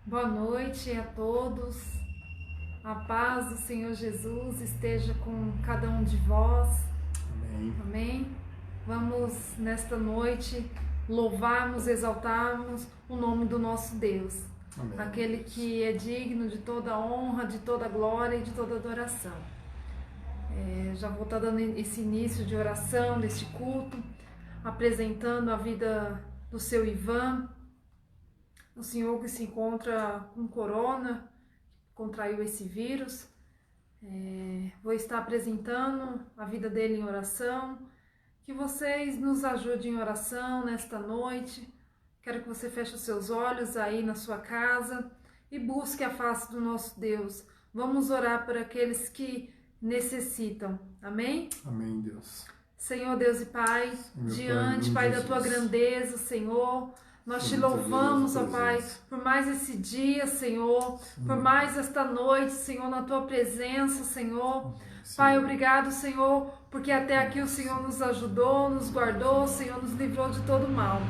Boa noite a todos. A paz do Senhor Jesus esteja com cada um de vós. Amém. Amém. Vamos nesta noite louvarmos, exaltarmos o nome do nosso Deus. Amém. Aquele que é digno de toda honra, de toda glória e de toda adoração. Já vou estar dando esse início de oração, deste culto, apresentando a vida do seu Ivan, o senhor que se encontra com corona, contraiu esse vírus. Vou estar apresentando a vida dele em oração. Que vocês nos ajudem em oração nesta noite. Quero que você feche os seus olhos aí na sua casa e busque a face do nosso Deus. Vamos orar por aqueles que necessitam. Amém? Amém, Deus. Senhor Deus e Pai, Meu diante, Pai, da Tua grandeza, Senhor, nós te louvamos, ó Pai, por mais esse dia, Senhor, por mais esta noite, Senhor, na Tua presença, Senhor. Pai, obrigado, Senhor, porque até aqui o Senhor nos ajudou, nos guardou, Senhor, nos livrou de todo mal.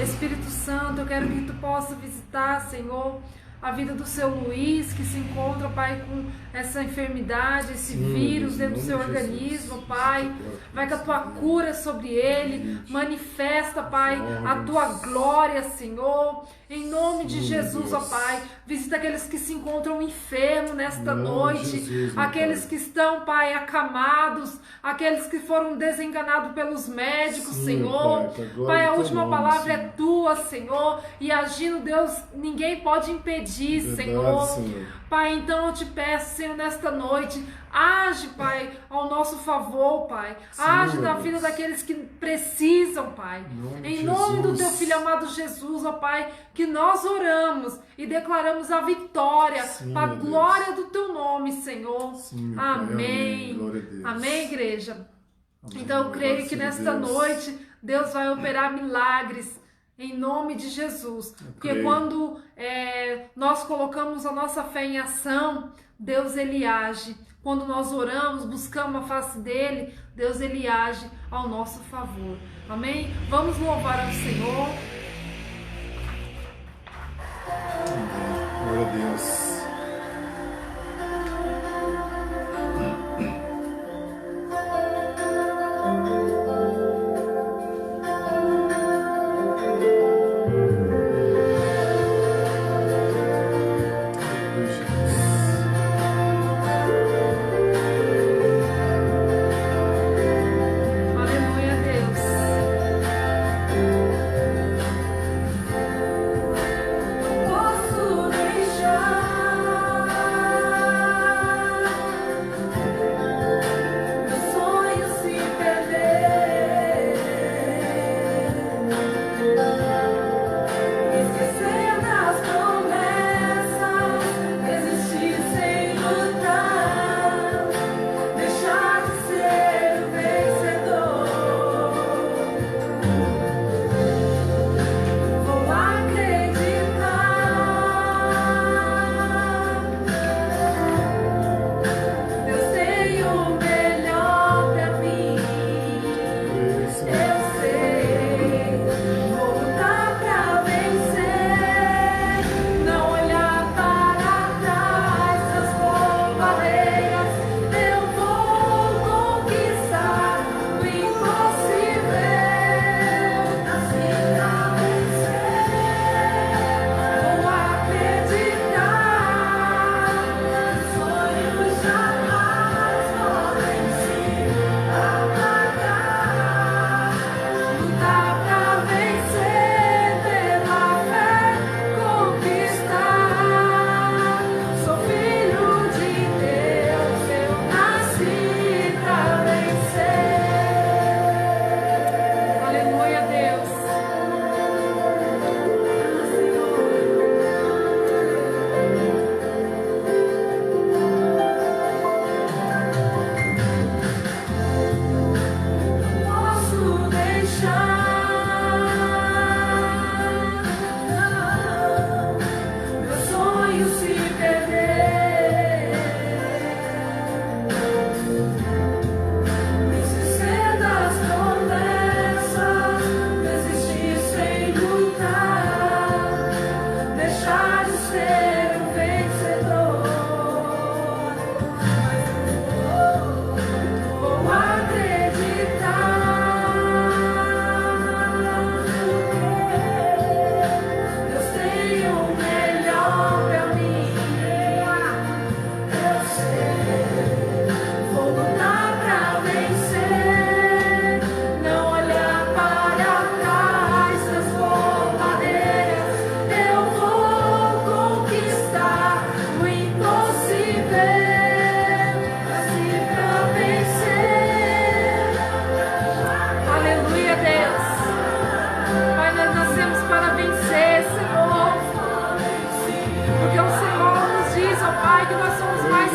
Espírito Santo, eu quero que Tu possa visitar, Senhor, a vida do seu Luiz, que se encontra, Pai, com essa enfermidade, esse vírus dentro do seu organismo, Pai. Vai com a Tua cura sobre ele. Manifesta, Pai, a Tua glória, Senhor. Em nome de Jesus, ó Pai. Visita aqueles que se encontram enfermos nesta noite. Aqueles que estão, Pai, acamados. Aqueles que foram desenganados pelos médicos, Senhor. Pai, a última palavra é Tua, Senhor. E agindo, Deus, ninguém pode impedir, Senhor. Pai, então eu te peço, Senhor, nesta noite, age, Pai, ao nosso favor, Pai. Age na vida daqueles que precisam, Pai. Em nome do Teu Filho amado Jesus, ó Pai, que nós oramos e declaramos a vitória para a glória do Teu nome, Senhor. Amém. Amém, igreja. Então eu creio que nesta noite Deus vai operar milagres. Em nome de Jesus, porque quando nós colocamos a nossa fé em ação, Deus ele age. Quando nós oramos, buscamos a face dele, Deus ele age ao nosso favor. Amém? Vamos louvar ao Senhor. Amém. Glória a Deus. Aleluia, Deus.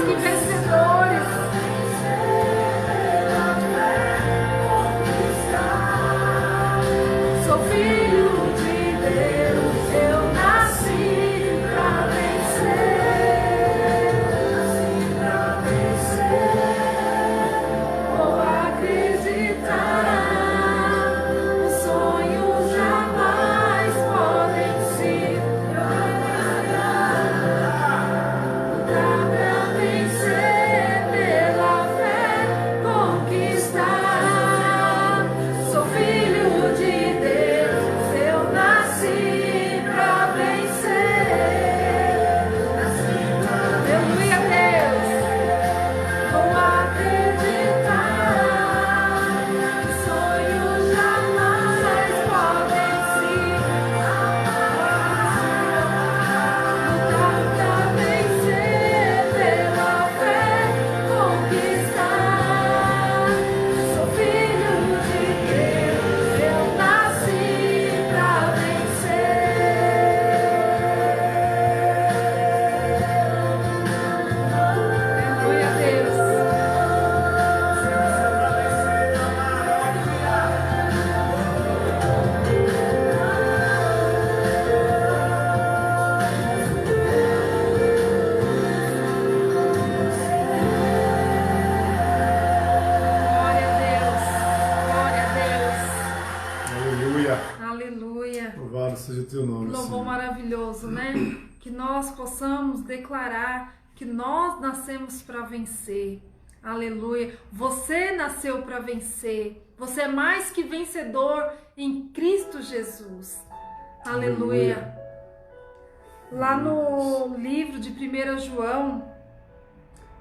que vencedores. Sou filho de Deus, eu nasci pra vencer. Vou acreditar, os sonhos jamais podem se lutar pra vencer, pela fé conquistar. Sou filho de Deus, eu nasci pra vencer. Aleluia, Deus. Vou acreditar, os sonhos jamais podem se lutar pra vencer, pela fé conquistar. Sou filho de Deus, eu nasci pra vencer. Aleluia, Deus. Glória a Deus. Glória a Aleluia. Deus. Aleluia. Louvado seja o teu nome, Louvor Senhor. maravilhoso, né? Que nós possamos declarar que nós nascemos para vencer. Aleluia. Você nasceu para vencer. Você é mais que vencedor em Cristo Jesus. Aleluia. Lá no livro de 1 João,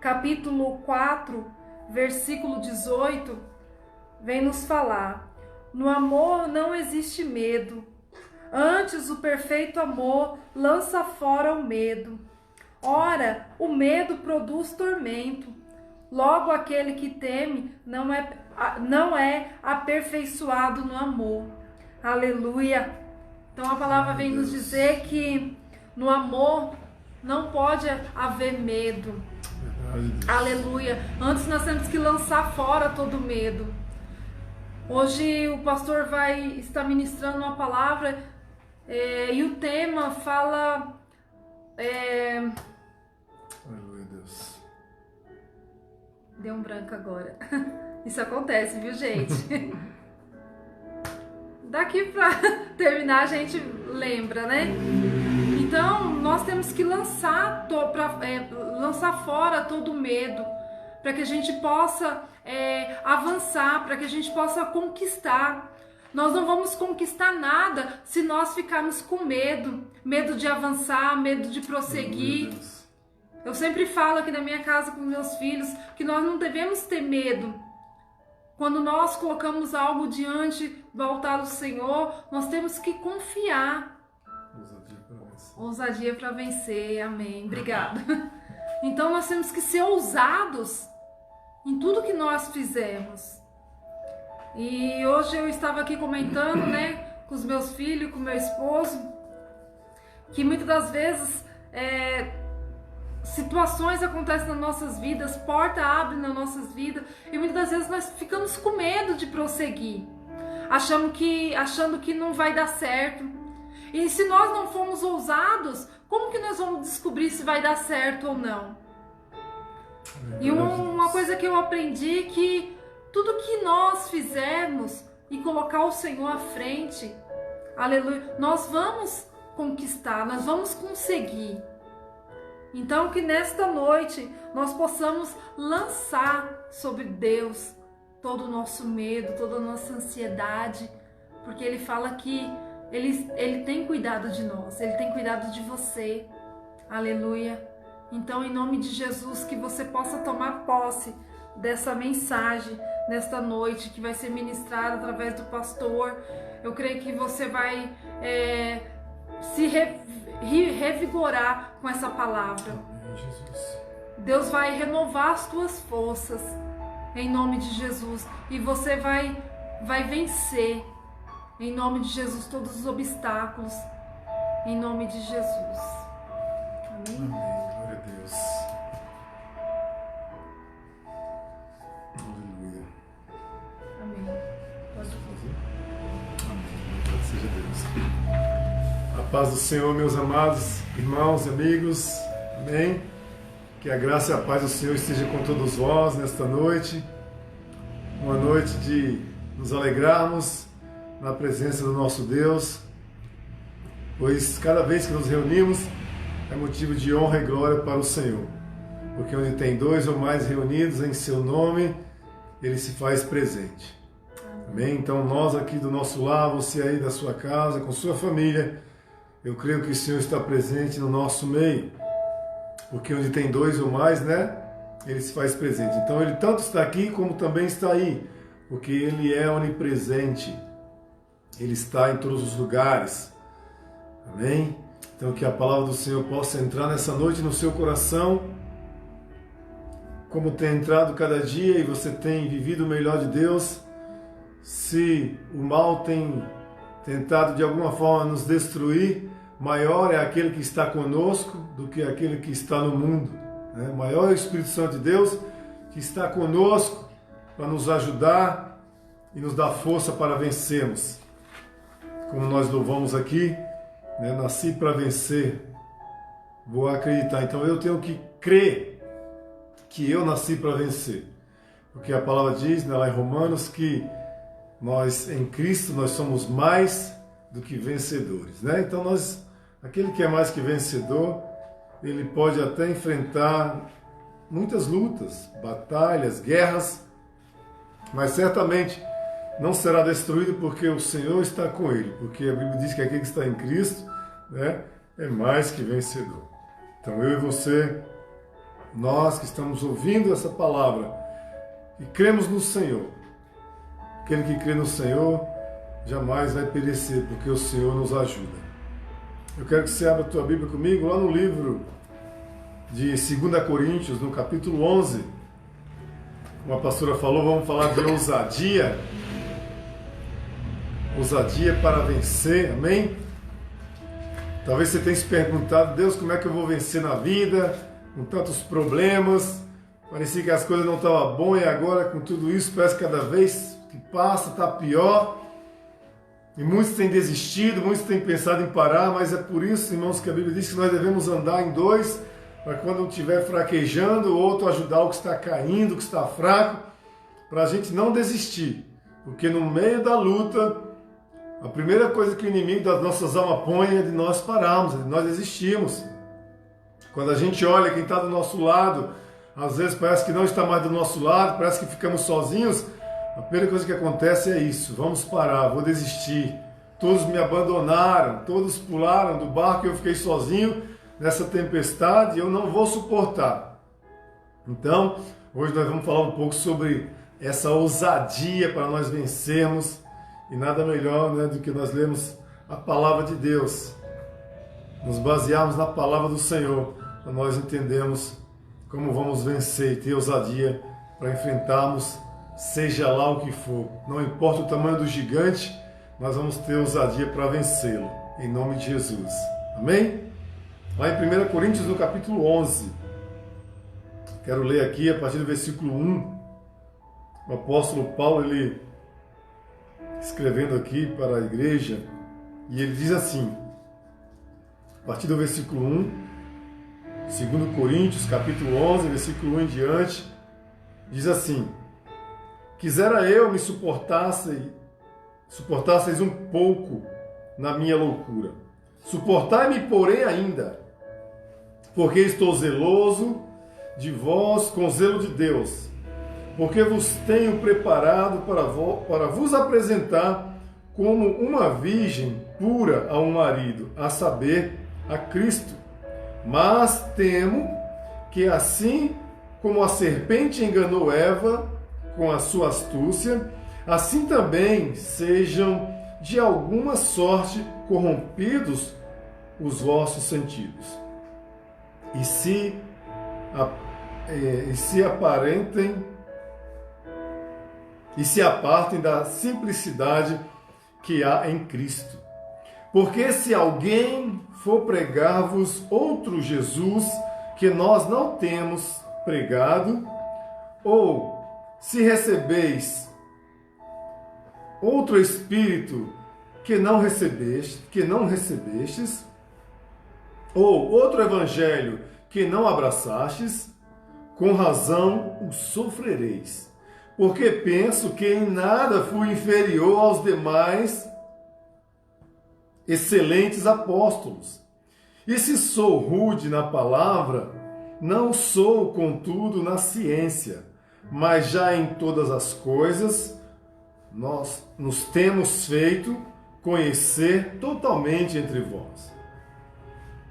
capítulo 4, versículo 18, vem nos falar: no amor não existe medo, antes o perfeito amor lança fora o medo. Ora, o medo produz tormento. Logo aquele que teme não é aperfeiçoado no amor. Aleluia. Então a palavra vem nos dizer que no amor não pode haver medo. Verdade, Deus. Aleluia. Antes nós temos que lançar fora todo medo. Hoje o pastor vai estar ministrando uma palavra e o tema fala... Aleluia, Deus. Deu um branco agora. Isso acontece, viu, gente? Daqui pra terminar a gente lembra, né? Então nós temos que lançar fora todo medo, para que a gente possa avançar, para que a gente possa conquistar. Nós não vamos conquistar nada se nós ficarmos com medo de avançar, medo de prosseguir. Aleluia, Deus. Eu sempre falo aqui na minha casa com meus filhos que nós não devemos ter medo. Quando nós colocamos algo diante do altar do Senhor, nós temos que confiar. Ousadia para vencer. Ousadia para vencer, amém. Obrigada. Então nós temos que ser ousados em tudo que nós fizermos. E hoje eu estava aqui comentando, né, com os meus filhos, com o meu esposo, que muitas das vezes situações acontecem nas nossas vidas, porta abre nas nossas vidas, e muitas das vezes nós ficamos com medo de prosseguir, achando que não vai dar certo. E se nós não formos ousados, como que nós vamos descobrir se vai dar certo ou não? E uma coisa que eu aprendi é que tudo que nós fizermos e colocar o Senhor à frente, aleluia, nós vamos conquistar, nós vamos conseguir. Então que nesta noite nós possamos lançar sobre Deus todo o nosso medo, toda a nossa ansiedade, porque Ele fala que Ele tem cuidado de nós, Ele tem cuidado de você, aleluia. Então em nome de Jesus, que você possa tomar posse dessa mensagem nesta noite que vai ser ministrada através do pastor. Eu creio que você vai se revigorar com essa palavra. Amém, Jesus. Deus vai renovar as tuas forças em nome de Jesus, e você vai vencer em nome de Jesus todos os obstáculos em nome de Jesus. Amém. Amém. Glória a Deus. paz do Senhor, meus amados irmãos e amigos, amém? Que a graça e a paz do Senhor esteja com todos vós nesta noite, uma noite de nos alegrarmos na presença do nosso Deus, pois cada vez que nos reunimos é motivo de honra e glória para o Senhor, porque onde tem dois ou mais reunidos em seu nome, Ele se faz presente. Amém? Então nós aqui do nosso lar, você aí da sua casa, com sua família, eu creio que o Senhor está presente no nosso meio, porque onde tem dois ou mais, né, Ele se faz presente. Então Ele tanto está aqui como também está aí, porque Ele é onipresente, Ele está em todos os lugares. Amém? Então que a palavra do Senhor possa entrar nessa noite no seu coração, como tem entrado cada dia e você tem vivido o melhor de Deus. Se o mal tem tentado de alguma forma nos destruir, maior é aquele que está conosco do que aquele que está no mundo. Né? Maior é o Espírito Santo de Deus que está conosco para nos ajudar e nos dar força para vencermos. Como nós louvamos aqui, né? Nasci para vencer, vou acreditar. Então eu tenho que crer que eu nasci para vencer. Porque a palavra diz, né, lá em Romanos, que nós, em Cristo, nós somos mais do que vencedores, né? Então aquele que é mais que vencedor, ele pode até enfrentar muitas lutas, batalhas, guerras, mas certamente não será destruído porque o Senhor está com ele, porque a Bíblia diz que aquele que está em Cristo, né, é mais que vencedor. Então eu e você, nós que estamos ouvindo essa palavra e cremos no Senhor, aquele que crê no Senhor jamais vai perecer, porque o Senhor nos ajuda. Eu quero que você abra a tua Bíblia comigo lá no livro de 2 Coríntios, no capítulo 11. Como a pastora falou, vamos falar de ousadia. Ousadia para vencer, amém? Talvez você tenha se perguntado, Deus, como é que eu vou vencer na vida, com tantos problemas? Parecia que as coisas não estavam boas e agora com tudo isso parece que cada vez que passa está pior. E muitos têm desistido, muitos têm pensado em parar, mas é por isso, irmãos, que a Bíblia diz que nós devemos andar em dois, para quando um estiver fraquejando, o outro ajudar o que está caindo, o que está fraco, para a gente não desistir. Porque no meio da luta, a primeira coisa que o inimigo das nossas almas põe é de nós pararmos, é de nós desistirmos. Quando a gente olha quem está do nosso lado, às vezes parece que não está mais do nosso lado, parece que ficamos sozinhos. A primeira coisa que acontece é isso, vamos parar, vou desistir. Todos me abandonaram, todos pularam do barco e eu fiquei sozinho nessa tempestade e eu não vou suportar. Então, hoje nós vamos falar um pouco sobre essa ousadia para nós vencermos e nada melhor, né, do que nós lermos a palavra de Deus, nos basearmos na palavra do Senhor, para nós entendermos como vamos vencer e ter ousadia para enfrentarmos seja lá o que for, não importa o tamanho do gigante, nós vamos ter ousadia para vencê-lo, em nome de Jesus. Amém? Lá em 1 Coríntios, no capítulo 11, quero ler aqui a partir do versículo 1, o apóstolo Paulo, ele escrevendo aqui para a igreja, e ele diz assim, a partir do versículo 1, 2 Coríntios, capítulo 11, versículo 1 em diante, diz assim: quisera eu me suportasseis um pouco na minha loucura. Suportai-me, porém, ainda, porque estou zeloso de vós com zelo de Deus, porque vos tenho preparado para vos apresentar como uma virgem pura a um marido, a saber, a Cristo. Mas temo que assim como a serpente enganou Eva com a sua astúcia, assim também sejam de alguma sorte corrompidos os vossos sentidos. E se apartem da simplicidade que há em Cristo. Porque se alguém for pregar-vos outro Jesus que nós não temos pregado, ou se recebeis outro Espírito que não recebestes, ou outro evangelho que não abraçastes, com razão o sofrereis. Porque penso que em nada fui inferior aos demais excelentes apóstolos. E se sou rude na palavra, não sou, contudo, na ciência, mas já em todas as coisas nós nos temos feito conhecer totalmente entre vós.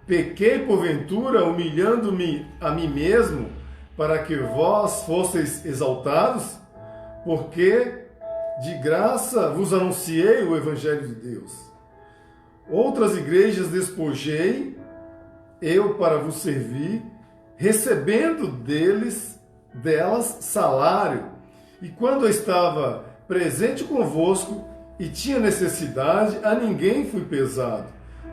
Pequei, porventura, humilhando-me a mim mesmo, para que vós fosseis exaltados, porque de graça vos anunciei o Evangelho de Deus. Outras igrejas despojei, eu para vos servir, recebendo delas salário. E quando eu estava presente convosco e tinha necessidade, a ninguém fui pesado,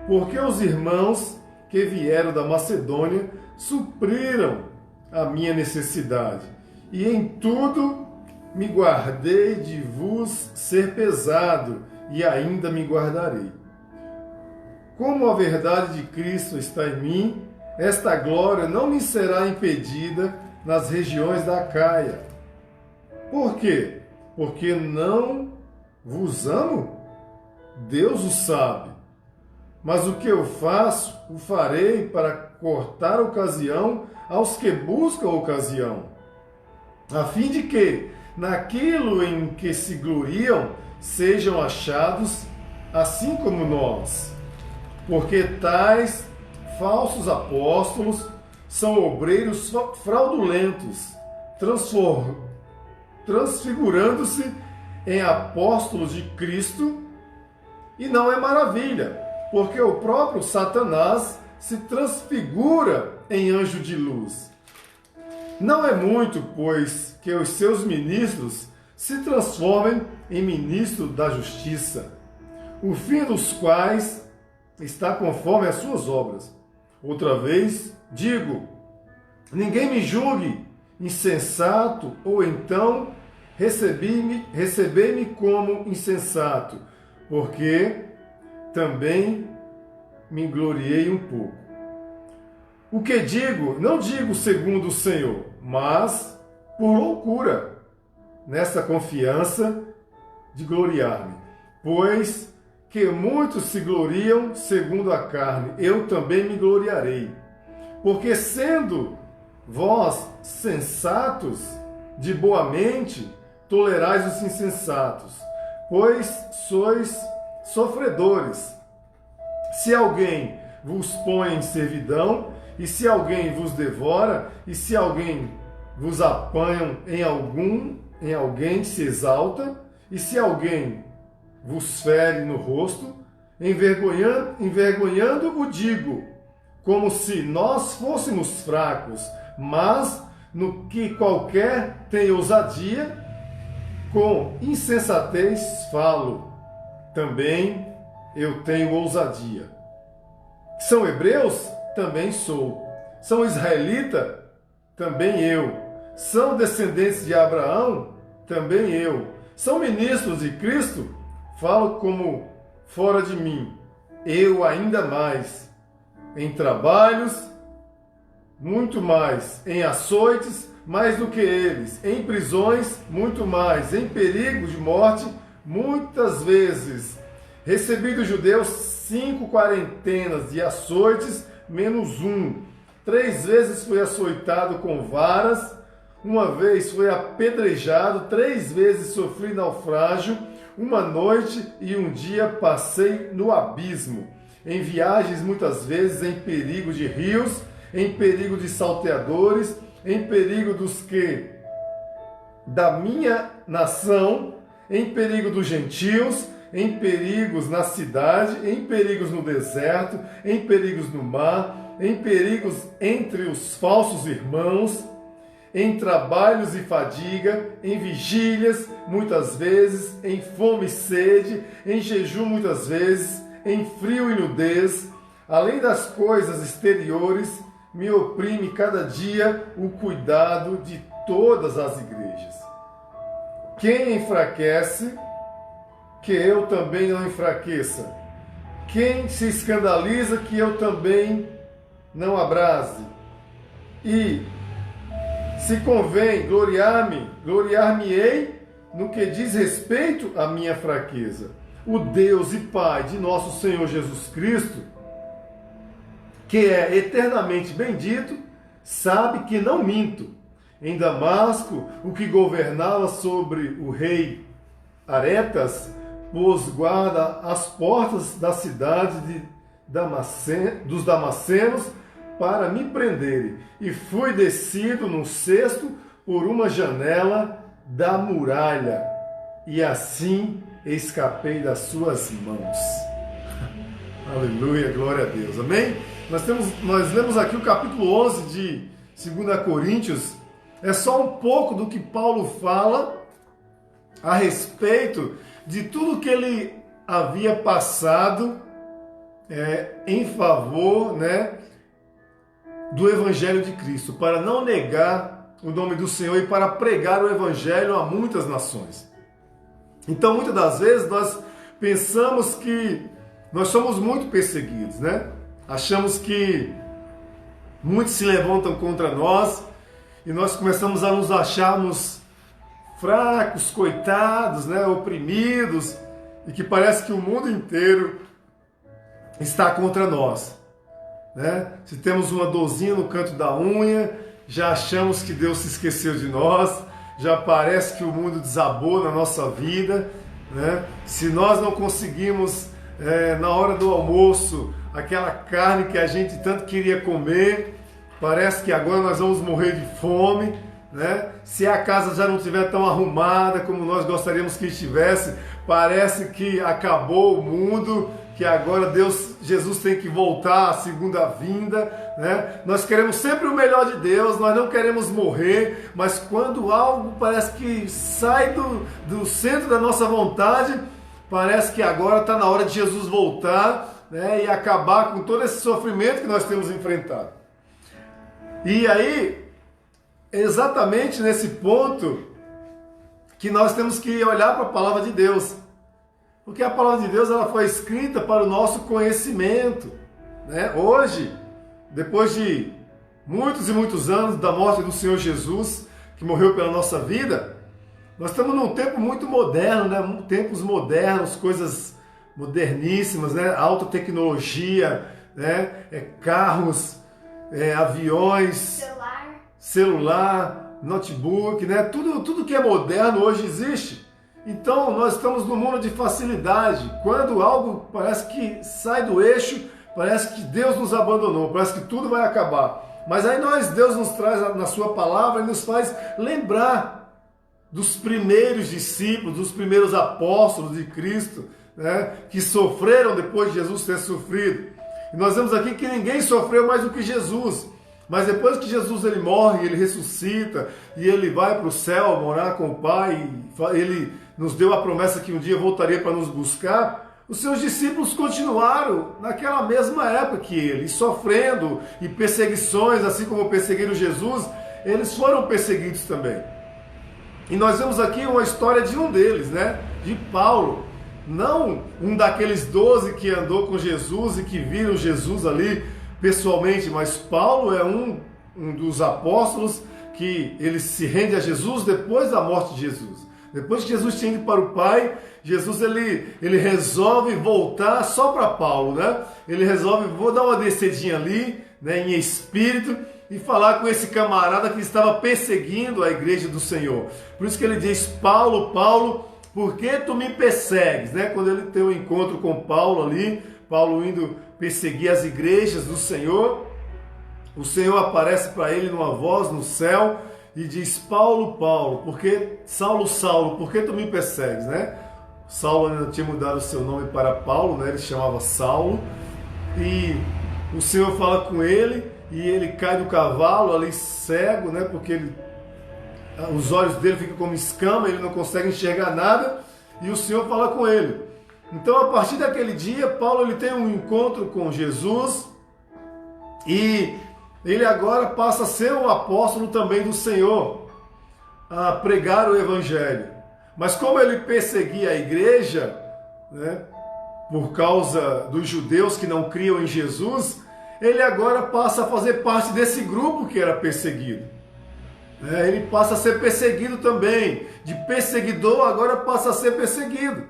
porque os irmãos que vieram da Macedônia supriram a minha necessidade. E em tudo me guardei de vos ser pesado, e ainda me guardarei. Como a verdade de Cristo está em mim, esta glória não me será impedida nas regiões da Acaia. Por quê? Porque não vos amo? Deus o sabe. Mas o que eu faço, o farei para cortar a ocasião aos que buscam a ocasião, a fim de que, naquilo em que se gloriam, sejam achados assim como nós. Porque tais falsos apóstolos são obreiros fraudulentos, transfigurando-se em apóstolos de Cristo, e não é maravilha, porque o próprio Satanás se transfigura em anjo de luz. Não é muito, pois, que os seus ministros se transformem em ministros da justiça, o fim dos quais está conforme as suas obras. Outra vez, digo, ninguém me julgue insensato, ou então recebei-me como insensato, porque também me gloriei um pouco. O que digo, não digo segundo o Senhor, mas por loucura, nessa confiança de gloriar-me. Pois que muitos se gloriam segundo a carne, eu também me gloriarei. Porque sendo vós sensatos, de boa mente, tolerais os insensatos, pois sois sofredores. Se alguém vos põe em servidão, e se alguém vos devora, e se alguém vos apanham em alguém se exalta, e se alguém vos fere no rosto, envergonhando o digo, como se nós fôssemos fracos, mas no que qualquer tem ousadia, com insensatez falo, também eu tenho ousadia. São hebreus? Também sou. São israelita? Também eu. São descendentes de Abraão? Também eu. São ministros de Cristo? Falo como fora de mim. Eu ainda mais. Em trabalhos, muito mais. Em açoites, mais do que eles. Em prisões, muito mais. Em perigo de morte, muitas vezes. Recebi dos judeus 5 quarentenas de açoites, menos 1. 3 vezes fui açoitado com varas, 1 vez fui apedrejado, 3 vezes sofri naufrágio, 1 noite e 1 dia passei no abismo. Em viagens muitas vezes em perigo de rios, em perigo de salteadores, em perigo dos que da minha nação, em perigo dos gentios, em perigos na cidade, em perigos no deserto, em perigos no mar, em perigos entre os falsos irmãos, em trabalhos e fadiga, em vigílias muitas vezes, em fome e sede, em jejum muitas vezes, em frio e nudez. Além das coisas exteriores, me oprime cada dia o cuidado de todas as igrejas. Quem enfraquece que eu também não enfraqueça? Quem se escandaliza que eu também não abrase? E se convém gloriar-me-ei no que diz respeito à minha fraqueza. O Deus e Pai de nosso Senhor Jesus Cristo, que é eternamente bendito, sabe que não minto. Em Damasco, o que governava sobre o rei Aretas, pôs guarda às portas da cidade dos Damascenos para me prenderem, e fui descido num cesto por uma janela da muralha, e assim escapei das suas mãos. Aleluia, glória a Deus, amém? Nós lemos aqui o capítulo 11 de 2 Coríntios, é só um pouco do que Paulo fala a respeito de tudo que ele havia passado em favor, do Evangelho de Cristo, para não negar o nome do Senhor e para pregar o Evangelho a muitas nações. Então, muitas das vezes, nós pensamos que nós somos muito perseguidos, Achamos que muitos se levantam contra nós e nós começamos a nos acharmos fracos, coitados, oprimidos, e que parece que o mundo inteiro está contra nós. Se temos uma dorzinha no canto da unha, já achamos que Deus se esqueceu de nós, já parece que o mundo desabou na nossa vida. Se nós não conseguimos, na hora do almoço, aquela carne que a gente tanto queria comer, parece que agora nós vamos morrer de fome. Se a casa já não estiver tão arrumada como nós gostaríamos que estivesse, parece que acabou o mundo, que agora Jesus tem que voltar à segunda vinda. Nós queremos sempre o melhor de Deus, nós não queremos morrer, mas quando algo parece que sai do centro da nossa vontade, parece que agora está na hora de Jesus voltar, e acabar com todo esse sofrimento que nós temos enfrentado. E aí, exatamente nesse ponto que nós temos que olhar para a palavra de Deus. Porque a palavra de Deus ela foi escrita para o nosso conhecimento. Hoje, depois de muitos e muitos anos da morte do Senhor Jesus, que morreu pela nossa vida, nós estamos num tempo muito moderno, tempos modernos, coisas moderníssimas, alta tecnologia, carros, aviões, celular, notebook, tudo que é moderno hoje existe. Então nós estamos num mundo de facilidade. Quando algo parece que sai do eixo, parece que Deus nos abandonou, parece que tudo vai acabar. Mas aí Deus nos traz na sua palavra e nos faz lembrar dos primeiros discípulos, dos primeiros apóstolos de Cristo, que sofreram depois de Jesus ter sofrido. E nós vemos aqui que ninguém sofreu mais do que Jesus. Mas depois que Jesus ele morre, ele ressuscita e ele vai para o céu morar com o Pai, ele nos deu a promessa que um dia voltaria para nos buscar, os seus discípulos continuaram naquela mesma época que ele, sofrendo e perseguições, assim como perseguiram Jesus, eles foram perseguidos também. E nós vemos aqui uma história de um deles, de Paulo, não um daqueles 12 que andou com Jesus e que viram Jesus ali pessoalmente, mas Paulo é um dos apóstolos que ele se rende a Jesus depois da morte de Jesus. Depois que Jesus tinha ido para o Pai, Jesus ele resolve voltar só para Paulo, Ele resolve, vou dar uma descedinha ali, em espírito, e falar com esse camarada que estava perseguindo a igreja do Senhor. Por isso que ele diz, Paulo, Paulo, por que tu me persegues? Quando ele tem um encontro com Paulo ali, Paulo indo perseguir as igrejas do Senhor, o Senhor aparece para ele numa voz no céu e diz, Paulo, Paulo, Saulo, Saulo, por que tu me persegues? Saulo ainda tinha mudado o seu nome para Paulo, ele se chamava Saulo, e o Senhor fala com ele, e ele cai do cavalo ali cego, porque os olhos dele ficam como escama, ele não consegue enxergar nada, e o Senhor fala com ele. Então, a partir daquele dia, Paulo ele tem um encontro com Jesus e ele agora passa a ser um apóstolo também do Senhor, a pregar o Evangelho. Mas como ele perseguia a igreja, né, por causa dos judeus que não criam em Jesus, ele agora passa a fazer parte desse grupo que era perseguido. Ele passa a ser perseguido também. De perseguidor agora passa a ser perseguido.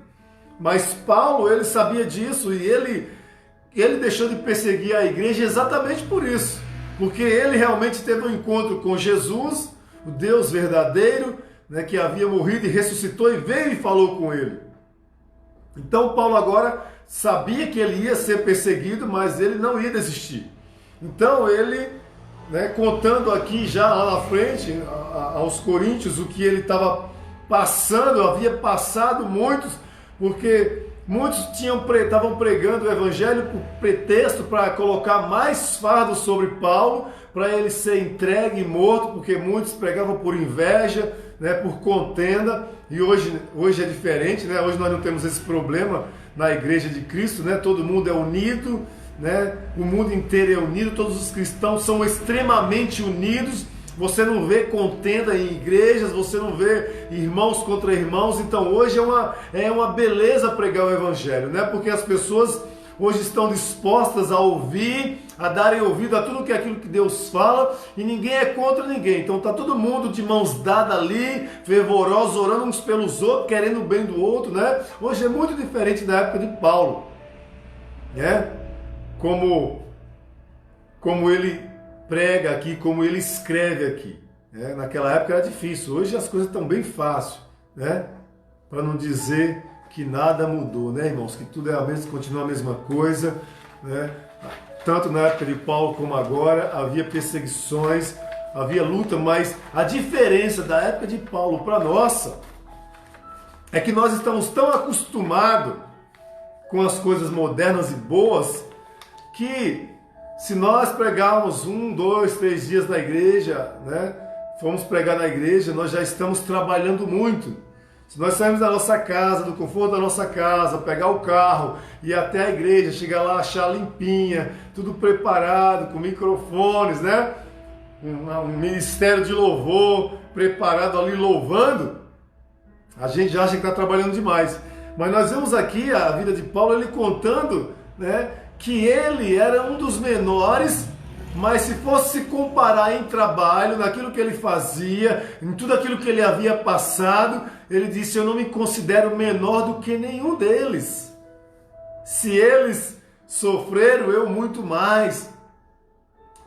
Mas Paulo, ele sabia disso e ele deixou de perseguir a igreja exatamente por isso. Porque ele realmente teve um encontro com Jesus, o Deus verdadeiro, né, que havia morrido e ressuscitou e veio e falou com ele. Então Paulo agora sabia que ele ia ser perseguido, mas ele não ia desistir. Então ele, né, contando aqui já lá na frente aos coríntios o que ele estava passando, havia passado muitos, porque muitos estavam pregando o evangelho por pretexto para colocar mais fardo sobre Paulo, para ele ser entregue e morto, porque muitos pregavam por inveja, né, por contenda, e hoje é diferente, né? Hoje nós não temos esse problema na igreja de Cristo, né? Todo mundo é unido, né? O mundo inteiro é unido, todos os cristãos são extremamente unidos. Você não vê contenda em igrejas, você não vê irmãos contra irmãos. Então hoje é uma beleza pregar o evangelho, né? Porque as pessoas hoje estão dispostas a ouvir, a darem ouvido a tudo aquilo que Deus fala, e ninguém é contra ninguém. Então está todo mundo de mãos dadas ali, fervorosos, orando uns pelos outros, querendo o bem do outro, né? Hoje é muito diferente da época de Paulo, né? Como ele prega aqui, como ele escreve aqui, né? Naquela época era difícil, hoje as coisas estão bem fáceis, né? Para não dizer que nada mudou, né, irmãos? Que tudo continua a mesma coisa, né? Tanto na época de Paulo como agora, havia perseguições, havia luta, mas a diferença da época de Paulo para a nossa é que nós estamos tão acostumados com as coisas modernas e boas que se nós pregarmos 1, 2, 3 dias na igreja, né? Fomos pregar na igreja, nós já estamos trabalhando muito. Se nós sairmos da nossa casa, do conforto da nossa casa, pegar o carro, ir até a igreja, chegar lá, achar limpinha, tudo preparado, com microfones, né? Um ministério de louvor preparado ali louvando, a gente acha que está trabalhando demais. Mas nós vemos aqui a vida de Paulo, ele contando, né, que ele era um dos menores, mas se fosse se comparar em trabalho, naquilo que ele fazia, em tudo aquilo que ele havia passado, ele disse: eu não me considero menor do que nenhum deles. Se eles sofreram, eu muito mais.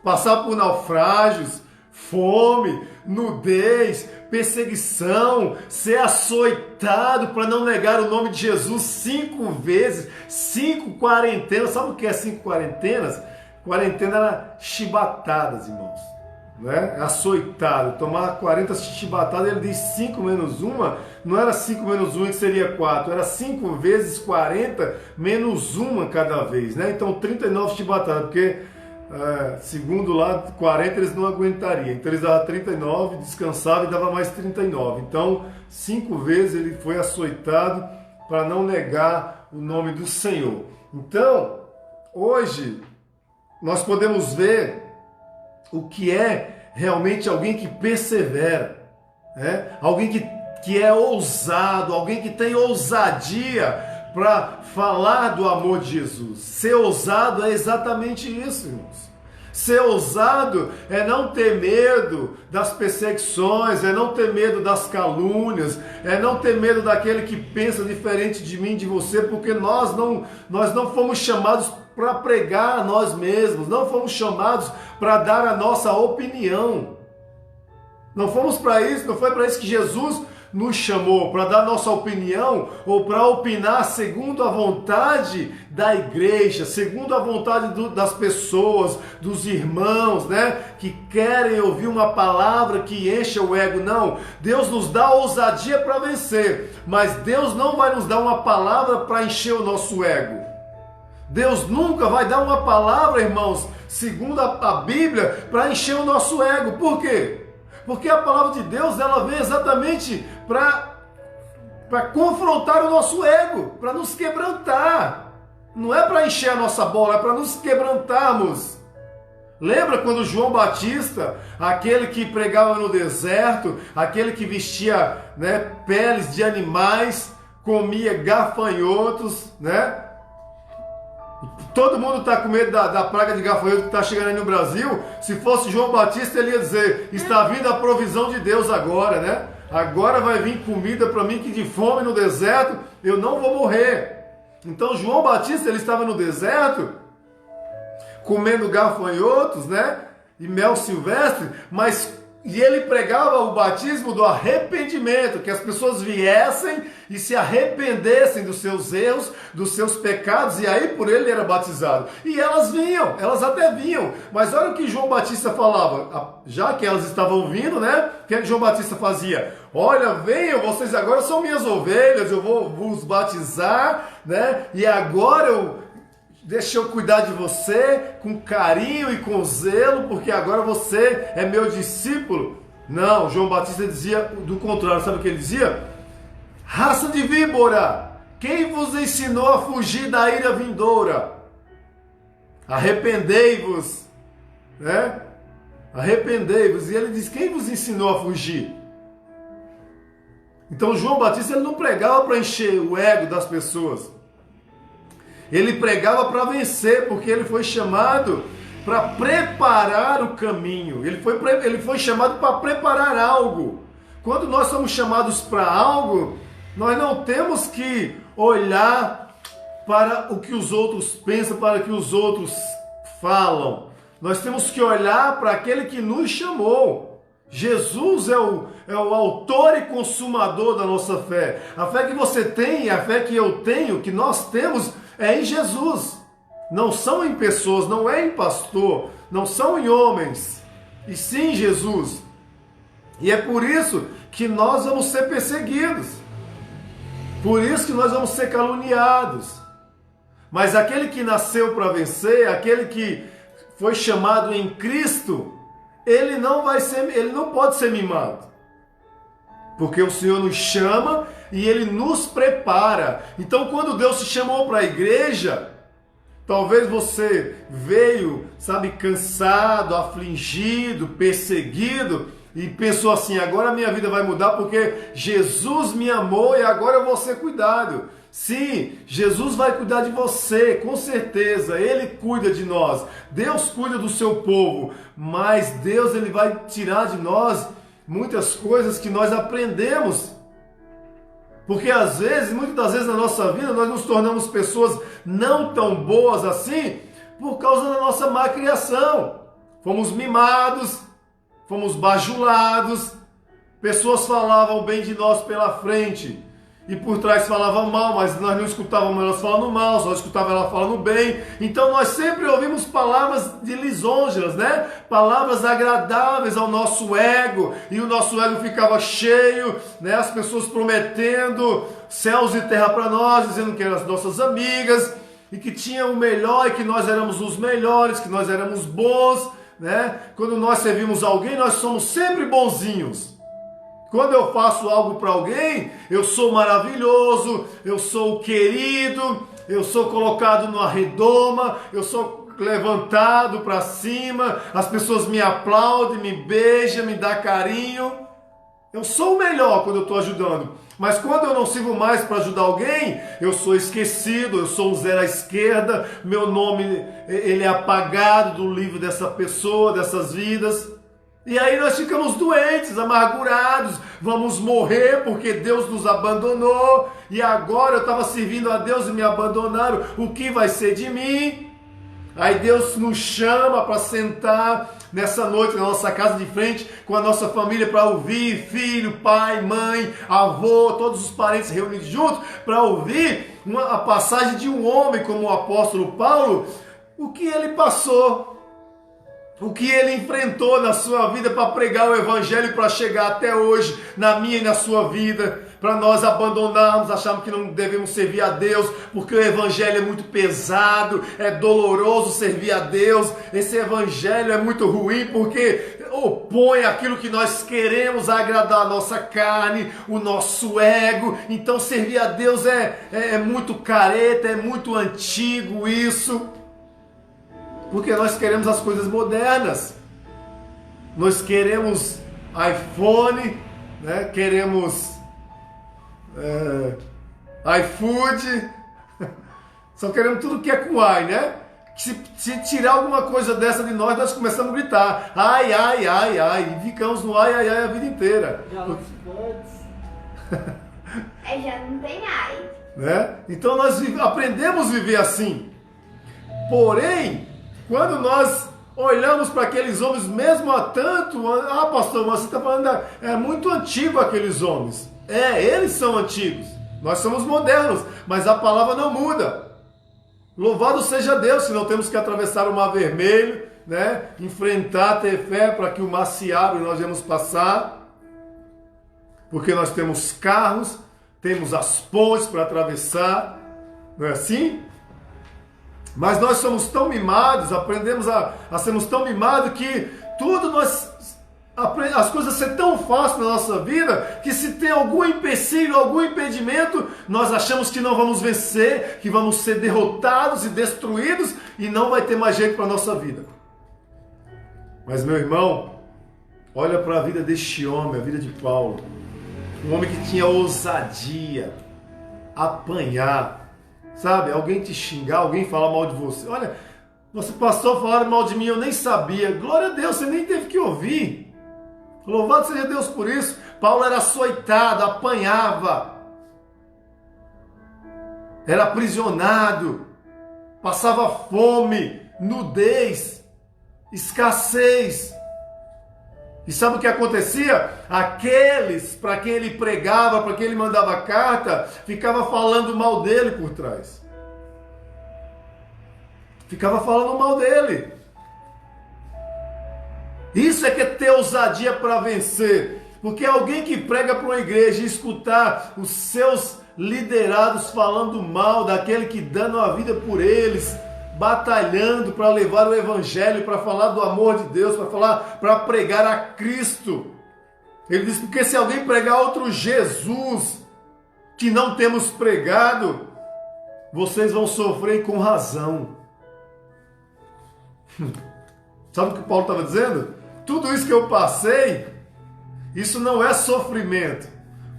Passar por naufrágios, fome, nudez, perseguição, ser açoitado para não negar o nome de Jesus 5 vezes, 5 quarentenas. Sabe o que é 5 quarentenas? Quarentena era chibatadas, irmãos, né? Açoitado, tomar 40 chibatadas, ele diz 5 menos 1, não era 5 menos 1 que seria 4, era 5 vezes 40 menos 1 cada vez, né? Então 39 chibatadas, porque segundo lá 40 eles não aguentariam, então eles davam 39, descansavam e dava mais 39, então 5 vezes ele foi açoitado para não negar o nome do Senhor. Então, hoje nós podemos ver o que é realmente alguém que persevera, né? Alguém que é ousado, alguém que tem ousadia para falar do amor de Jesus. Ser ousado é exatamente isso, irmãos. Ser ousado é não ter medo das perseguições, é não ter medo das calúnias, é não ter medo daquele que pensa diferente de mim, de você, porque nós não fomos chamados para pregar a nós mesmos, não fomos chamados para dar a nossa opinião. Não fomos para isso, não foi para isso que Jesus nos chamou, para dar nossa opinião ou para opinar segundo a vontade da igreja, segundo a vontade das pessoas, dos irmãos, né, que querem ouvir uma palavra que encha o ego. Não, Deus nos dá ousadia para vencer, mas Deus não vai nos dar uma palavra para encher o nosso ego. Deus nunca vai dar uma palavra, irmãos, segundo a Bíblia, para encher o nosso ego. Por quê? Porque a palavra de Deus, ela vem exatamente para confrontar o nosso ego, para nos quebrantar. Não é para encher a nossa bola, é para nos quebrantarmos. Lembra quando João Batista, aquele que pregava no deserto, aquele que vestia, né, peles de animais, comia gafanhotos, né? Todo mundo está com medo da praga de gafanhoto que está chegando aí no Brasil. Se fosse João Batista, ele ia dizer: está vindo a provisão de Deus agora, né? Agora vai vir comida para mim, que de fome no deserto eu não vou morrer. Então João Batista, ele estava no deserto comendo gafanhotos, né? E mel silvestre, e ele pregava o batismo do arrependimento, que as pessoas viessem e se arrependessem dos seus erros, dos seus pecados, e aí por ele era batizado. E elas vinham, elas até vinham, mas olha o que João Batista falava, já que elas estavam vindo, né? O que João Batista fazia? Olha, venham, vocês agora são minhas ovelhas, eu vou vos batizar, né? E agora deixa eu cuidar de você com carinho e com zelo, porque agora você é meu discípulo. Não, João Batista dizia do contrário. Sabe o que ele dizia? Raça de víbora, quem vos ensinou a fugir da ira vindoura? Arrependei-vos, né? Arrependei-vos. E ele diz: quem vos ensinou a fugir? Então João Batista, ele não pregava para encher o ego das pessoas. Ele pregava para vencer, porque ele foi chamado para preparar o caminho. Ele foi chamado para preparar algo. Quando nós somos chamados para algo, nós não temos que olhar para o que os outros pensam, para o que os outros falam. Nós temos que olhar para aquele que nos chamou. Jesus é o autor e consumador da nossa fé. A fé que você tem, a fé que eu tenho, que nós temos, é em Jesus. Não são em pessoas, não é em pastor, não são em homens, e sim em Jesus. E é por isso que nós vamos ser perseguidos. Por isso que nós vamos ser caluniados. Mas aquele que nasceu para vencer, aquele que foi chamado em Cristo, ele não pode ser mimado. Porque o Senhor nos chama e Ele nos prepara. Então, quando Deus te chamou para a igreja, talvez você veio, cansado, afligido, perseguido, e pensou assim: agora a minha vida vai mudar porque Jesus me amou e agora eu vou ser cuidado. Sim, Jesus vai cuidar de você, com certeza. Ele cuida de nós. Deus cuida do seu povo. Mas Deus, Ele vai tirar de nós muitas coisas que nós aprendemos. Porque muitas das vezes na nossa vida, nós nos tornamos pessoas não tão boas assim por causa da nossa má criação. Fomos mimados, fomos bajulados, pessoas falavam bem de nós pela frente e por trás falavam mal, mas nós não escutávamos elas falando mal, só escutávamos elas falando bem. Então nós sempre ouvimos palavras de lisonjas, né? Palavras agradáveis ao nosso ego, e o nosso ego ficava cheio, né? As pessoas prometendo céus e terra para nós, dizendo que eram as nossas amigas e que tinham o melhor e que nós éramos os melhores, que nós éramos bons, né? Quando nós servimos alguém, nós somos sempre bonzinhos. Quando eu faço algo para alguém, eu sou maravilhoso, eu sou querido, eu sou colocado numa redoma, eu sou levantado para cima, as pessoas me aplaudem, me beijam, me dão carinho. Eu sou o melhor quando eu estou ajudando. Mas quando eu não sirvo mais para ajudar alguém, eu sou esquecido, eu sou um zero à esquerda, meu nome ele é apagado do livro dessa pessoa, dessas vidas. E aí nós ficamos doentes, amargurados, vamos morrer porque Deus nos abandonou, e agora eu estava servindo a Deus e me abandonaram, o que vai ser de mim? Aí Deus nos chama para sentar nessa noite na nossa casa de frente com a nossa família para ouvir, filho, pai, mãe, avô, todos os parentes reunidos juntos, para ouvir a passagem de um homem como o apóstolo Paulo, o que ele passou. O que ele enfrentou na sua vida para pregar o evangelho, para chegar até hoje, na minha e na sua vida, para nós abandonarmos, acharmos que não devemos servir a Deus, porque o evangelho é muito pesado, é doloroso servir a Deus, esse evangelho é muito ruim, porque opõe aquilo que nós queremos agradar a nossa carne, o nosso ego. Então servir a Deus é muito careta, é muito antigo isso. Porque nós queremos as coisas modernas, nós queremos iPhone, né? Queremos iFood. Só queremos tudo que é com ai, né? Se tirar alguma coisa dessa de nós começamos a gritar. Ai, ai, ai, ai. E ficamos no ai, ai, ai a vida inteira. Já não tem ai. Né? Então nós aprendemos a viver assim. Porém, quando nós olhamos para aqueles homens, mesmo há tanto... pastor, mas você está falando... É muito antigo aqueles homens. Eles são antigos. Nós somos modernos, mas a palavra não muda. Louvado seja Deus, se não temos que atravessar o mar vermelho, né? Enfrentar, ter fé para que o mar se abra e nós vamos passar. Porque nós temos carros, temos as pontes para atravessar, não é assim? Mas nós somos tão mimados, aprendemos a sermos tão mimados que tudo as coisas ser tão fáceis na nossa vida, que se tem algum empecilho, algum impedimento, nós achamos que não vamos vencer, que vamos ser derrotados e destruídos e não vai ter mais jeito para a nossa vida. Mas meu irmão, olha para a vida deste homem, a vida de Paulo. Um homem que tinha ousadia, apanhar, sabe? Alguém te xingar, alguém falar mal de você. Olha, você pastor falaram mal de mim, eu nem sabia. Glória a Deus, você nem teve que ouvir. Louvado seja Deus por isso. Paulo era açoitado, apanhava, era aprisionado, passava fome, nudez, escassez. E sabe o que acontecia? Aqueles para quem ele pregava, para quem ele mandava carta, ficava falando mal dele por trás. Ficava falando mal dele. Isso é que é ter ousadia para vencer. Porque alguém que prega para uma igreja e escutar os seus liderados falando mal daquele que dando a vida por eles, batalhando para levar o evangelho, para falar do amor de Deus, para pregar a Cristo. Ele diz, porque se alguém pregar outro Jesus que não temos pregado, vocês vão sofrer com razão. Sabe o que Paulo estava dizendo? Tudo isso que eu passei, isso não é sofrimento.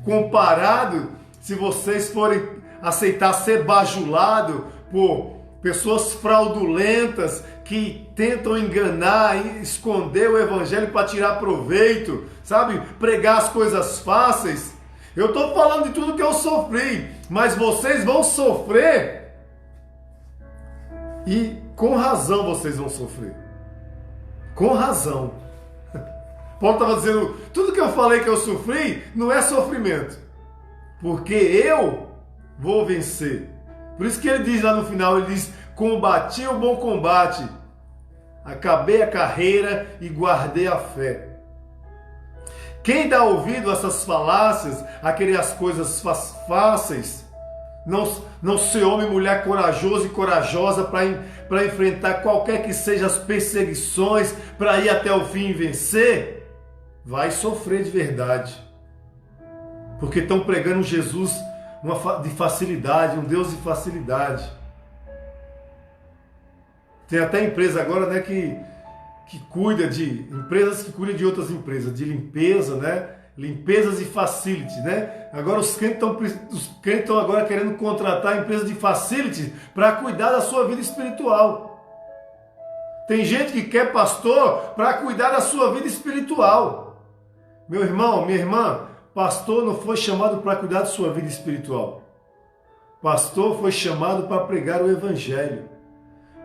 Comparado, se vocês forem aceitar ser bajulado por pessoas fraudulentas que tentam enganar e esconder o evangelho para tirar proveito, sabe? Pregar as coisas fáceis. Eu estou falando de tudo que eu sofri, mas vocês vão sofrer e com razão vocês vão sofrer. Com razão. Paulo estava dizendo, tudo que eu falei que eu sofri não é sofrimento, porque eu vou vencer. Por isso que ele diz lá no final, ele diz, combati o bom combate, acabei a carreira e guardei a fé. Quem dá ouvido a essas falácias, a querer as coisas fáceis, não ser homem e mulher corajoso e corajosa para enfrentar qualquer que sejam as perseguições, para ir até o fim e vencer, vai sofrer de verdade. Porque estão pregando Jesus de facilidade, um Deus de facilidade. Tem até empresa agora, né, que cuida de empresas que cuidam de outras empresas, de limpeza, né? Limpezas e facility, né? Agora os crentes estão agora querendo contratar empresas de facility para cuidar da sua vida espiritual. Tem gente que quer pastor para cuidar da sua vida espiritual. Meu irmão, minha irmã, pastor não foi chamado para cuidar da sua vida espiritual. Pastor foi chamado para pregar o evangelho.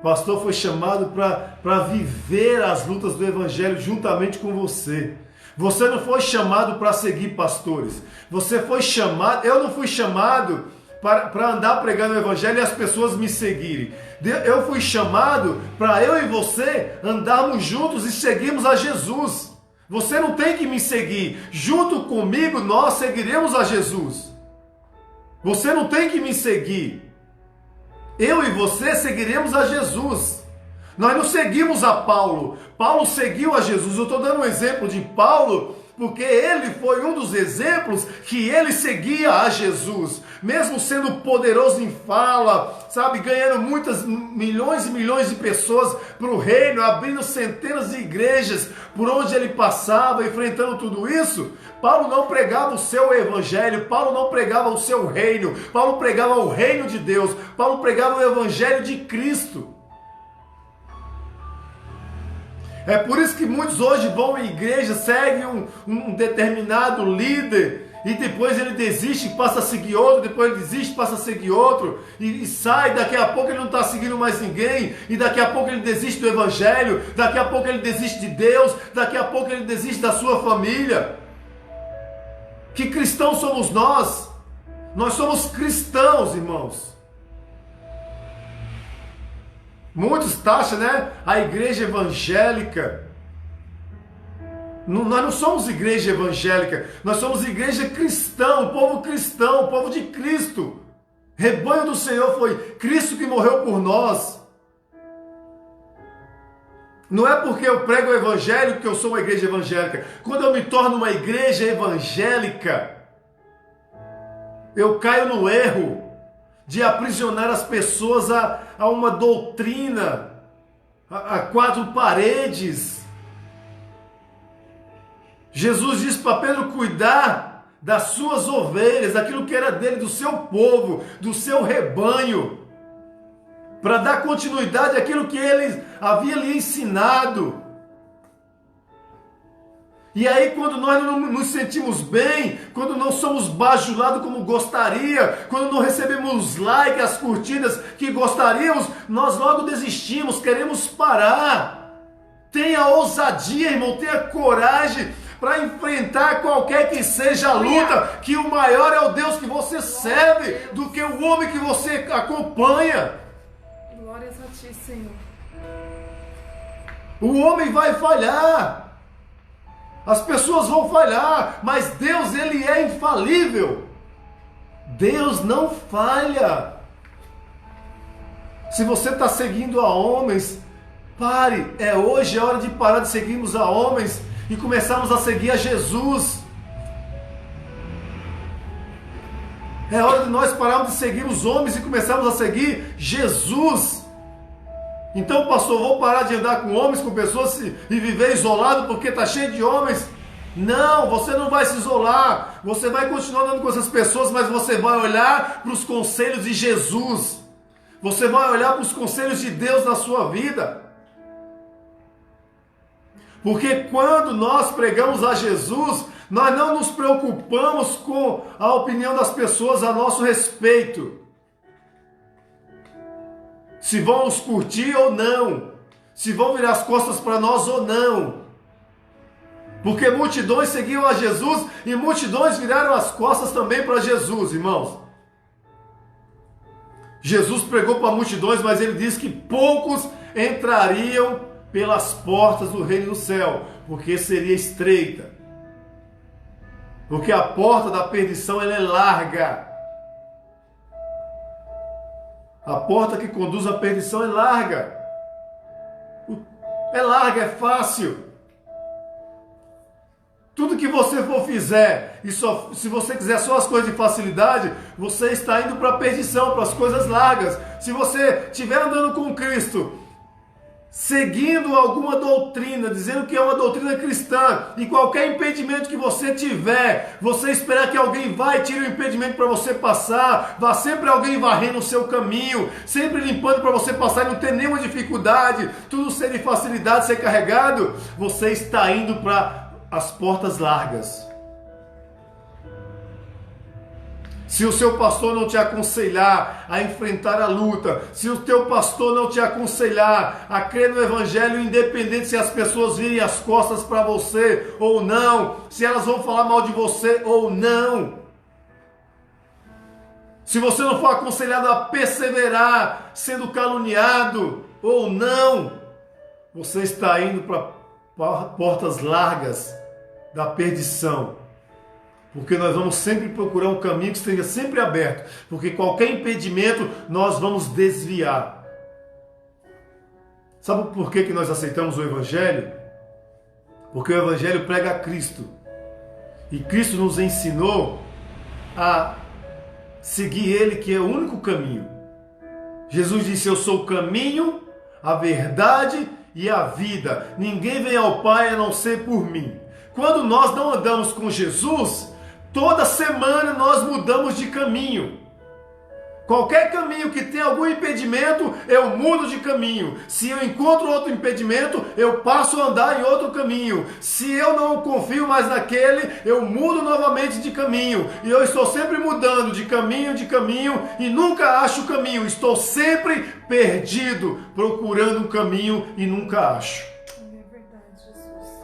Pastor foi chamado para viver as lutas do evangelho juntamente com você. Você não foi chamado para seguir pastores. Você foi chamado, eu não fui chamado para andar pregando o evangelho e as pessoas me seguirem. Eu fui chamado para eu e você andarmos juntos e seguirmos a Jesus. Você não tem que me seguir. Junto comigo nós seguiremos a Jesus. Você não tem que me seguir. Eu e você seguiremos a Jesus. Nós não seguimos a Paulo. Paulo seguiu a Jesus. Eu estou dando um exemplo de Paulo porque ele foi um dos exemplos que ele seguia a Jesus. Mesmo sendo poderoso em fala, sabe, ganhando milhões e milhões de pessoas para o reino, abrindo centenas de igrejas por onde ele passava, enfrentando tudo isso, Paulo não pregava o seu evangelho, Paulo não pregava o seu reino, Paulo pregava o reino de Deus, Paulo pregava o evangelho de Cristo. É por isso que muitos hoje vão à igreja, seguem um determinado líder e depois ele desiste e passa a seguir outro, depois ele desiste e passa a seguir outro e sai, daqui a pouco ele não está seguindo mais ninguém e daqui a pouco ele desiste do evangelho, daqui a pouco ele desiste de Deus, daqui a pouco ele desiste da sua família. Que cristãos somos nós? Nós somos cristãos, irmãos. Muitos taxam, né? A igreja evangélica. Nós não somos igreja evangélica, nós somos igreja cristã, povo de Cristo. Rebanho do Senhor, foi Cristo que morreu por nós. Não é porque eu prego o evangelho que eu sou uma igreja evangélica. Quando eu me torno uma igreja evangélica, eu caio no erro de aprisionar as pessoas a uma doutrina, a quatro paredes. Jesus disse para Pedro cuidar das suas ovelhas, daquilo que era dele, do seu povo, do seu rebanho, para dar continuidade àquilo que ele havia lhe ensinado. E aí, quando nós não nos sentimos bem, quando não somos bajulados como gostaria, quando não recebemos os likes, as curtidas que gostaríamos, nós logo desistimos, queremos parar. Tenha ousadia, irmão, tenha coragem para enfrentar qualquer que seja a luta, que o maior é o Deus que você serve, do que o homem que você acompanha. Glórias a ti, Senhor. O homem vai falhar. As pessoas vão falhar, mas Deus, ele é infalível. Deus não falha. Se você está seguindo a homens, pare. Hoje é hora de parar de seguirmos a homens e começarmos a seguir a Jesus. É hora de nós pararmos de seguir os homens e começarmos a seguir Jesus. Então, pastor, vou parar de andar com homens, com pessoas e viver isolado porque está cheio de homens? Não, você não vai se isolar. Você vai continuar andando com essas pessoas, mas você vai olhar para os conselhos de Jesus. Você vai olhar para os conselhos de Deus na sua vida. Porque quando nós pregamos a Jesus, nós não nos preocupamos com a opinião das pessoas a nosso respeito. Se vão nos curtir ou não. Se vão virar as costas para nós ou não. Porque multidões seguiam a Jesus e multidões viraram as costas também para Jesus, irmãos. Jesus pregou para multidões, mas ele disse que poucos entrariam pelas portas do reino do céu, porque seria estreita. Porque a porta da perdição ela é larga. A porta que conduz à perdição é larga. É larga, é fácil. Tudo que você for fizer, se você quiser só as coisas de facilidade, você está indo para a perdição, para as coisas largas. Se você estiver andando com Cristo, seguindo alguma doutrina, dizendo que é uma doutrina cristã, e qualquer impedimento que você tiver, você esperar que alguém vai e tire o impedimento para você passar, vá sempre alguém varrendo o seu caminho, sempre limpando para você passar e não ter nenhuma dificuldade, tudo ser de facilidade, ser carregado, você está indo para as portas largas. Se o seu pastor não te aconselhar a enfrentar a luta, se o teu pastor não te aconselhar a crer no evangelho, independente se as pessoas virem as costas para você ou não, se elas vão falar mal de você ou não, se você não for aconselhado a perseverar sendo caluniado ou não, você está indo para portas largas da perdição. Porque nós vamos sempre procurar um caminho que esteja sempre aberto. Porque qualquer impedimento nós vamos desviar. Sabe por que nós aceitamos o Evangelho? Porque o Evangelho prega a Cristo. E Cristo nos ensinou a seguir Ele, que é o único caminho. Jesus disse: eu sou o caminho, a verdade e a vida. Ninguém vem ao Pai a não ser por mim. Quando nós não andamos com Jesus, toda semana nós mudamos de caminho. Qualquer caminho que tenha algum impedimento, eu mudo de caminho. Se eu encontro outro impedimento, eu passo a andar em outro caminho. Se eu não confio mais naquele, eu mudo novamente de caminho. E eu estou sempre mudando de caminho e nunca acho o caminho. Estou sempre perdido, procurando um caminho e nunca acho. É verdade, Jesus.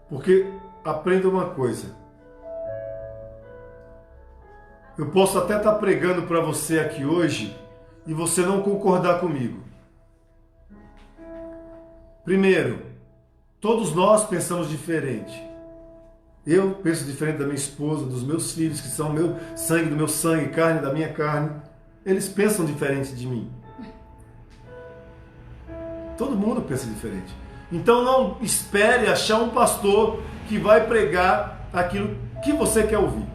Porque aprenda uma coisa. Eu posso até estar pregando para você aqui hoje e você não concordar comigo. Primeiro, todos nós pensamos diferente. Eu penso diferente da minha esposa, dos meus filhos, que são meu sangue, do meu sangue, carne da minha carne. Eles pensam diferente de mim. Todo mundo pensa diferente. Então não espere achar um pastor que vai pregar aquilo que você quer ouvir.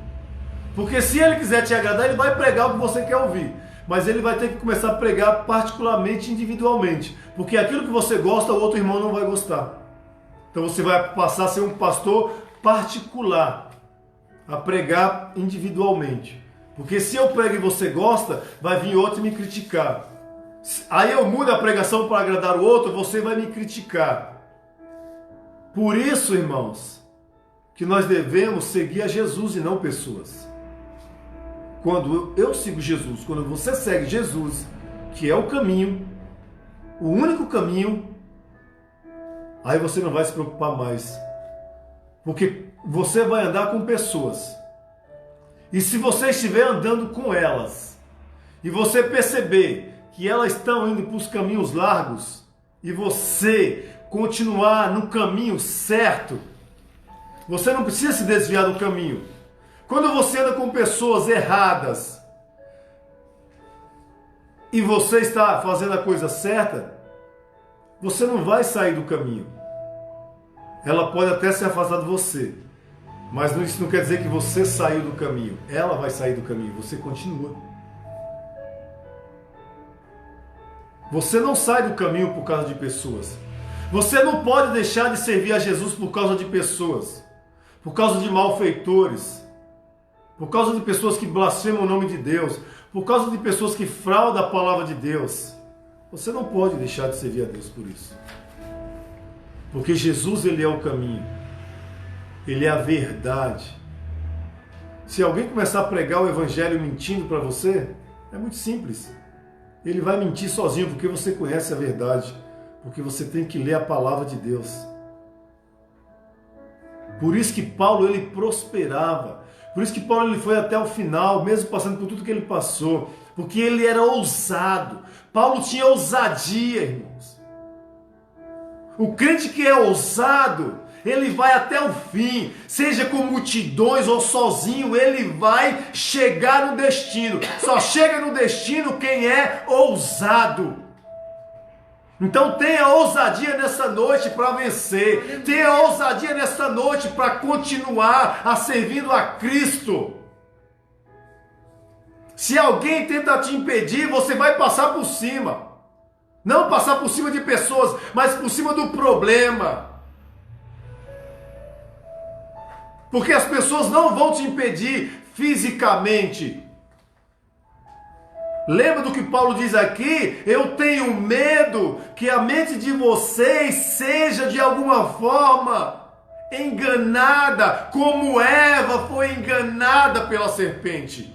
Porque se ele quiser te agradar, ele vai pregar o que você quer ouvir. Mas ele vai ter que começar a pregar particularmente, individualmente. Porque aquilo que você gosta, o outro irmão não vai gostar. Então você vai passar a ser um pastor particular, a pregar individualmente. Porque se eu prego e você gosta, vai vir outro me criticar. Aí eu mudo a pregação para agradar o outro, você vai me criticar. Por isso, irmãos, que nós devemos seguir a Jesus e não pessoas. Quando eu sigo Jesus, quando você segue Jesus, que é o caminho, o único caminho, aí você não vai se preocupar mais. Porque você vai andar com pessoas. E se você estiver andando com elas, e você perceber que elas estão indo para os caminhos largos, e você continuar no caminho certo, você não precisa se desviar do caminho. Quando você anda com pessoas erradas e você está fazendo a coisa certa, você não vai sair do caminho. Ela pode até se afastar de você, mas isso não quer dizer que você saiu do caminho. Ela vai sair do caminho, você continua. Você não sai do caminho por causa de pessoas. Você não pode deixar de servir a Jesus por causa de pessoas, por causa de malfeitores, por causa de pessoas que blasfemam o nome de Deus, por causa de pessoas que fraudam a palavra de Deus. Você não pode deixar de servir a Deus por isso. Porque Jesus, Ele é o caminho. Ele é a verdade. Se alguém começar a pregar o Evangelho mentindo para você, é muito simples. Ele vai mentir sozinho, porque você conhece a verdade. Porque você tem que ler a palavra de Deus. Por isso que Paulo, ele prosperava. Por isso que Paulo, ele foi até o final, mesmo passando por tudo que ele passou. Porque ele era ousado. Paulo tinha ousadia, irmãos. O crente que é ousado, ele vai até o fim. Seja com multidões ou sozinho, ele vai chegar no destino. Só chega no destino quem é ousado. Então tenha ousadia nessa noite para vencer. Tenha ousadia nessa noite para continuar a servindo a Cristo. Se alguém tenta te impedir, você vai passar por cima. Não passar por cima de pessoas, mas por cima do problema. Porque as pessoas não vão te impedir fisicamente. Lembra do que Paulo diz aqui? Eu tenho medo que a mente de vocês seja de alguma forma enganada, como Eva foi enganada pela serpente.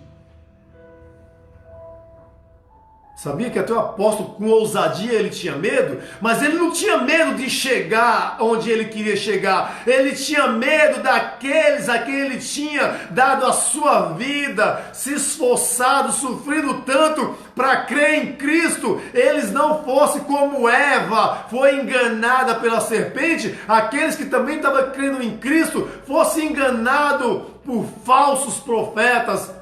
Sabia que até o apóstolo, com ousadia, ele tinha medo? Mas ele não tinha medo de chegar onde ele queria chegar. Ele tinha medo daqueles a quem ele tinha dado a sua vida, se esforçado, sofrido tanto para crer em Cristo. Eles não fossem como Eva, foi enganada pela serpente. Aqueles que também estavam crendo em Cristo, fossem enganados por falsos profetas.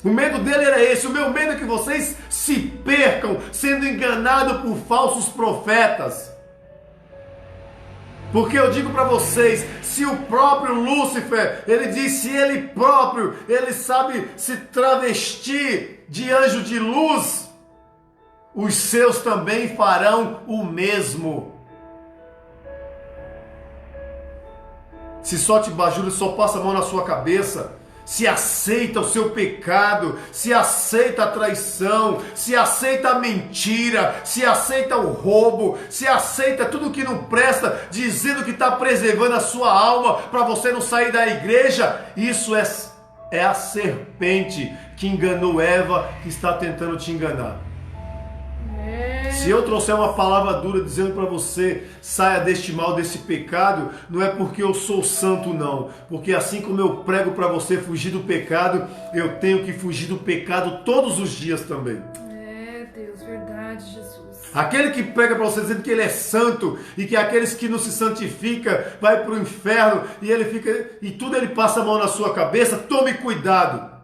O medo dele era esse. O meu medo é que vocês se percam sendo enganados por falsos profetas. Porque eu digo para vocês, se o próprio Lúcifer, ele disse ele próprio, ele sabe se travestir de anjo de luz, os seus também farão o mesmo. Se só te bajula, só passa a mão na sua cabeça, se aceita o seu pecado, se aceita a traição, se aceita a mentira, se aceita o roubo, se aceita tudo que não presta, dizendo que está preservando a sua alma para você não sair da igreja, isso é a serpente que enganou Eva, que está tentando te enganar. Se eu trouxer uma palavra dura dizendo para você, saia deste mal, desse pecado, não é porque eu sou santo não, porque assim como eu prego para você fugir do pecado, eu tenho que fugir do pecado todos os dias também. Deus, verdade, Jesus. Aquele que prega para você dizendo que ele é santo e que aqueles que não se santificam vai para o inferno e ele fica e tudo ele passa a mão na sua cabeça, tome cuidado.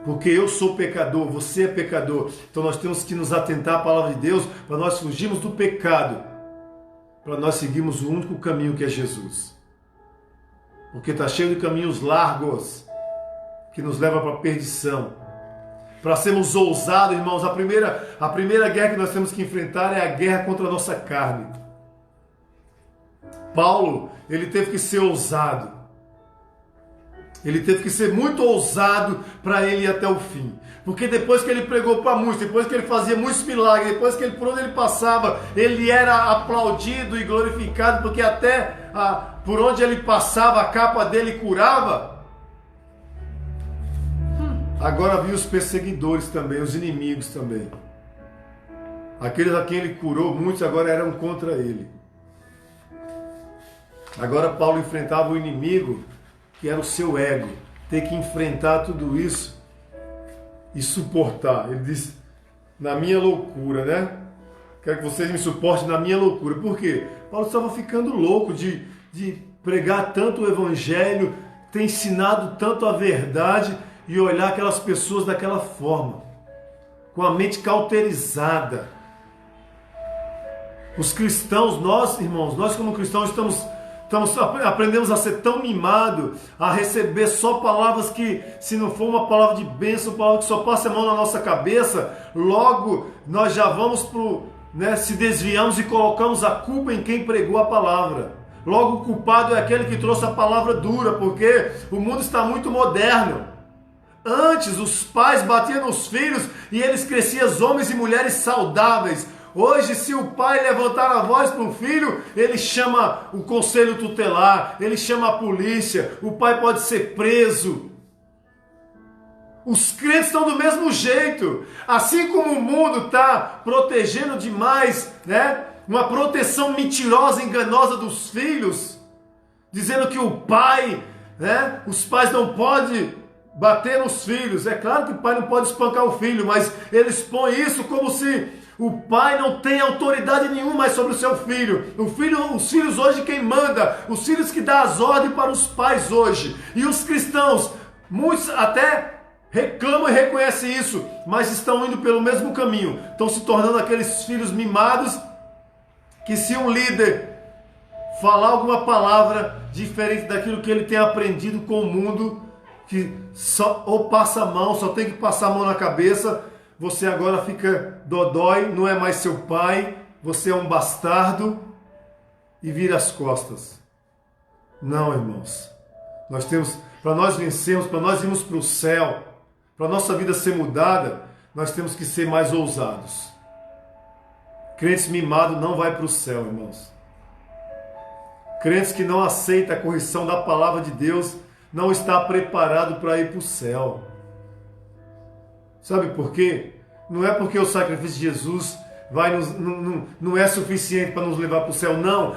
Porque eu sou pecador, você é pecador. Então nós temos que nos atentar à palavra de Deus para nós fugirmos do pecado. Para nós seguirmos o único caminho que é Jesus. Porque está cheio de caminhos largos que nos levam para a perdição. Para sermos ousados, irmãos, a primeira guerra que nós temos que enfrentar é a guerra contra a nossa carne. Paulo, ele teve que ser ousado. Ele teve que ser muito ousado para ele ir até o fim. Porque depois que ele pregou para muitos, depois que ele fazia muitos milagres, depois que por onde ele passava, ele era aplaudido e glorificado, porque até por onde ele passava, a capa dele curava. Agora havia os perseguidores também, os inimigos também. Aqueles a quem ele curou, muitos agora eram contra ele. Agora Paulo enfrentava o inimigo, que era o seu ego, ter que enfrentar tudo isso e suportar. Ele disse, na minha loucura, né? Quero que vocês me suportem na minha loucura. Por quê? Paulo estava ficando louco de pregar tanto o evangelho, ter ensinado tanto a verdade e olhar aquelas pessoas daquela forma, com a mente cauterizada. Os cristãos, nós, irmãos, nós como cristãos aprendemos a ser tão mimados, a receber só palavras que, se não for uma palavra de bênção, uma palavra que só passa a mão na nossa cabeça, logo nós já vamos se desviamos e colocamos a culpa em quem pregou a palavra. Logo o culpado é aquele que trouxe a palavra dura, porque o mundo está muito moderno. Antes os pais batiam nos filhos e eles cresciam homens e mulheres saudáveis. Hoje, se o pai levantar a voz para um filho, ele chama o conselho tutelar, ele chama a polícia, o pai pode ser preso. Os crentes estão do mesmo jeito. Assim como o mundo está protegendo demais, né? Uma proteção mentirosa, enganosa dos filhos, dizendo que o pai, né? Os pais não podem bater nos filhos. É claro que o pai não pode espancar o filho, mas eles põem isso como se o pai não tem autoridade nenhuma mais sobre o seu filho. Os filhos hoje quem manda, os filhos que dão as ordens para os pais hoje. E os cristãos, muitos até reclamam e reconhecem isso, mas estão indo pelo mesmo caminho. Estão se tornando aqueles filhos mimados que, se um líder falar alguma palavra diferente daquilo que ele tem aprendido com o mundo, que só ou passa a mão, só tem que passar a mão na cabeça, você agora fica dodói, não é mais seu pai, você é um bastardo e vira as costas. Não, irmãos. Nós temos, para nós vencermos, para nós irmos para o céu, para a nossa vida ser mudada, nós temos que ser mais ousados. Crentes mimados não vai para o céu, irmãos. Crentes que não aceitam a correção da palavra de Deus não está preparado para ir para o céu. Sabe por quê? Não é porque o sacrifício de Jesus não é suficiente para nos levar para o céu, não.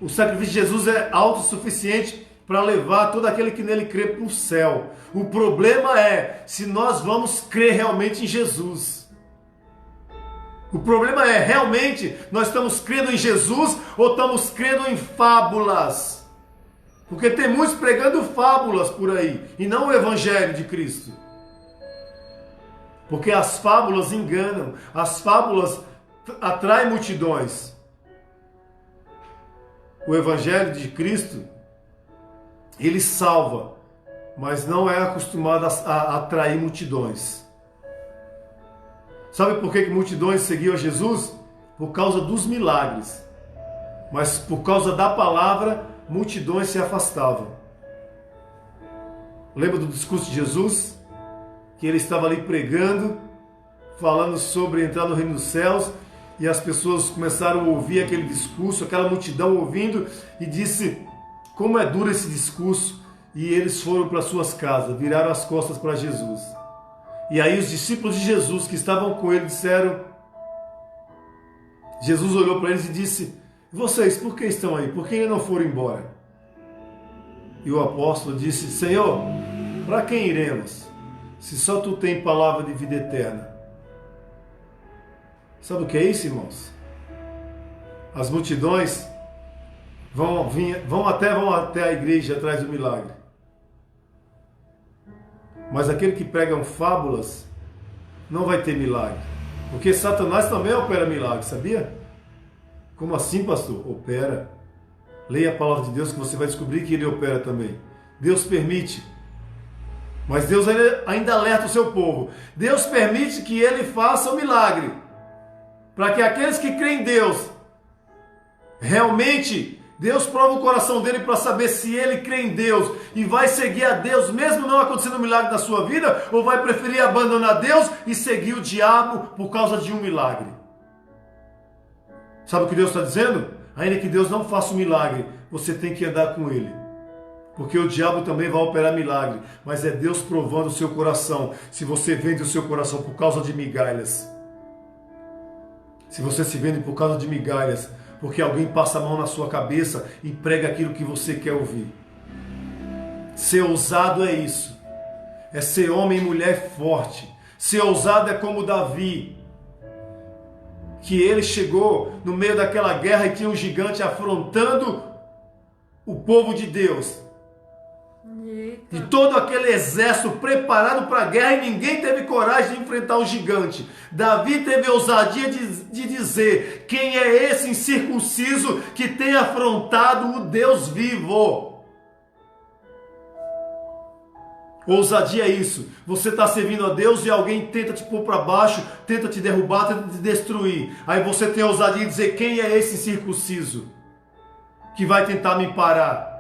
O sacrifício de Jesus é autossuficiente para levar todo aquele que nele crê para o céu. O problema é se nós vamos crer realmente em Jesus. O problema é, realmente, nós estamos crendo em Jesus ou estamos crendo em fábulas? Porque tem muitos pregando fábulas por aí, e não o Evangelho de Cristo. Porque as fábulas enganam, as fábulas atraem multidões. O Evangelho de Cristo, ele salva, mas não é acostumado a atrair multidões. Sabe por que multidões seguiam Jesus? Por causa dos milagres. Mas por causa da palavra, multidões se afastavam. Lembra do discurso de Jesus? Que ele estava ali pregando, falando sobre entrar no reino dos céus, e as pessoas começaram a ouvir aquele discurso, aquela multidão ouvindo, e disse, como é duro esse discurso, e eles foram para suas casas, viraram as costas para Jesus. E aí os discípulos de Jesus que estavam com ele disseram, Jesus olhou para eles e disse, vocês, por que estão aí? Por que ainda não foram embora? E o apóstolo disse, Senhor, para quem iremos? Se só tu tem palavra de vida eterna. Sabe o que é isso, irmãos? As multidões vão até a igreja atrás do milagre. Mas aquele que pregam fábulas não vai ter milagre. Porque Satanás também opera milagre, sabia? Como assim, pastor? Opera. Leia a palavra de Deus que você vai descobrir que ele opera também. Deus permite. Mas Deus ainda alerta o seu povo. Deus permite que ele faça o milagre. Para que aqueles que creem em Deus, realmente, Deus prova o coração dele para saber se ele crê em Deus e vai seguir a Deus, mesmo não acontecendo um milagre na sua vida, ou vai preferir abandonar Deus e seguir o diabo por causa de um milagre. Sabe o que Deus está dizendo? Ainda que Deus não faça um milagre, você tem que andar com ele. Porque o diabo também vai operar milagre, mas é Deus provando o seu coração, se você vende o seu coração por causa de migalhas. Se você se vende por causa de migalhas, porque alguém passa a mão na sua cabeça e prega aquilo que você quer ouvir. Ser ousado é isso. É ser homem e mulher forte. Ser ousado é como Davi, que ele chegou no meio daquela guerra e tinha um gigante afrontando o povo de Deus. E todo aquele exército preparado para a guerra e ninguém teve coragem de enfrentar o gigante. Davi teve a ousadia de dizer, quem é esse incircunciso que tem afrontado o Deus vivo? Ousadia é isso. Você está servindo a Deus e alguém tenta te pôr para baixo, tenta te derrubar, tenta te destruir. Aí você tem a ousadia de dizer, quem é esse incircunciso que vai tentar me parar?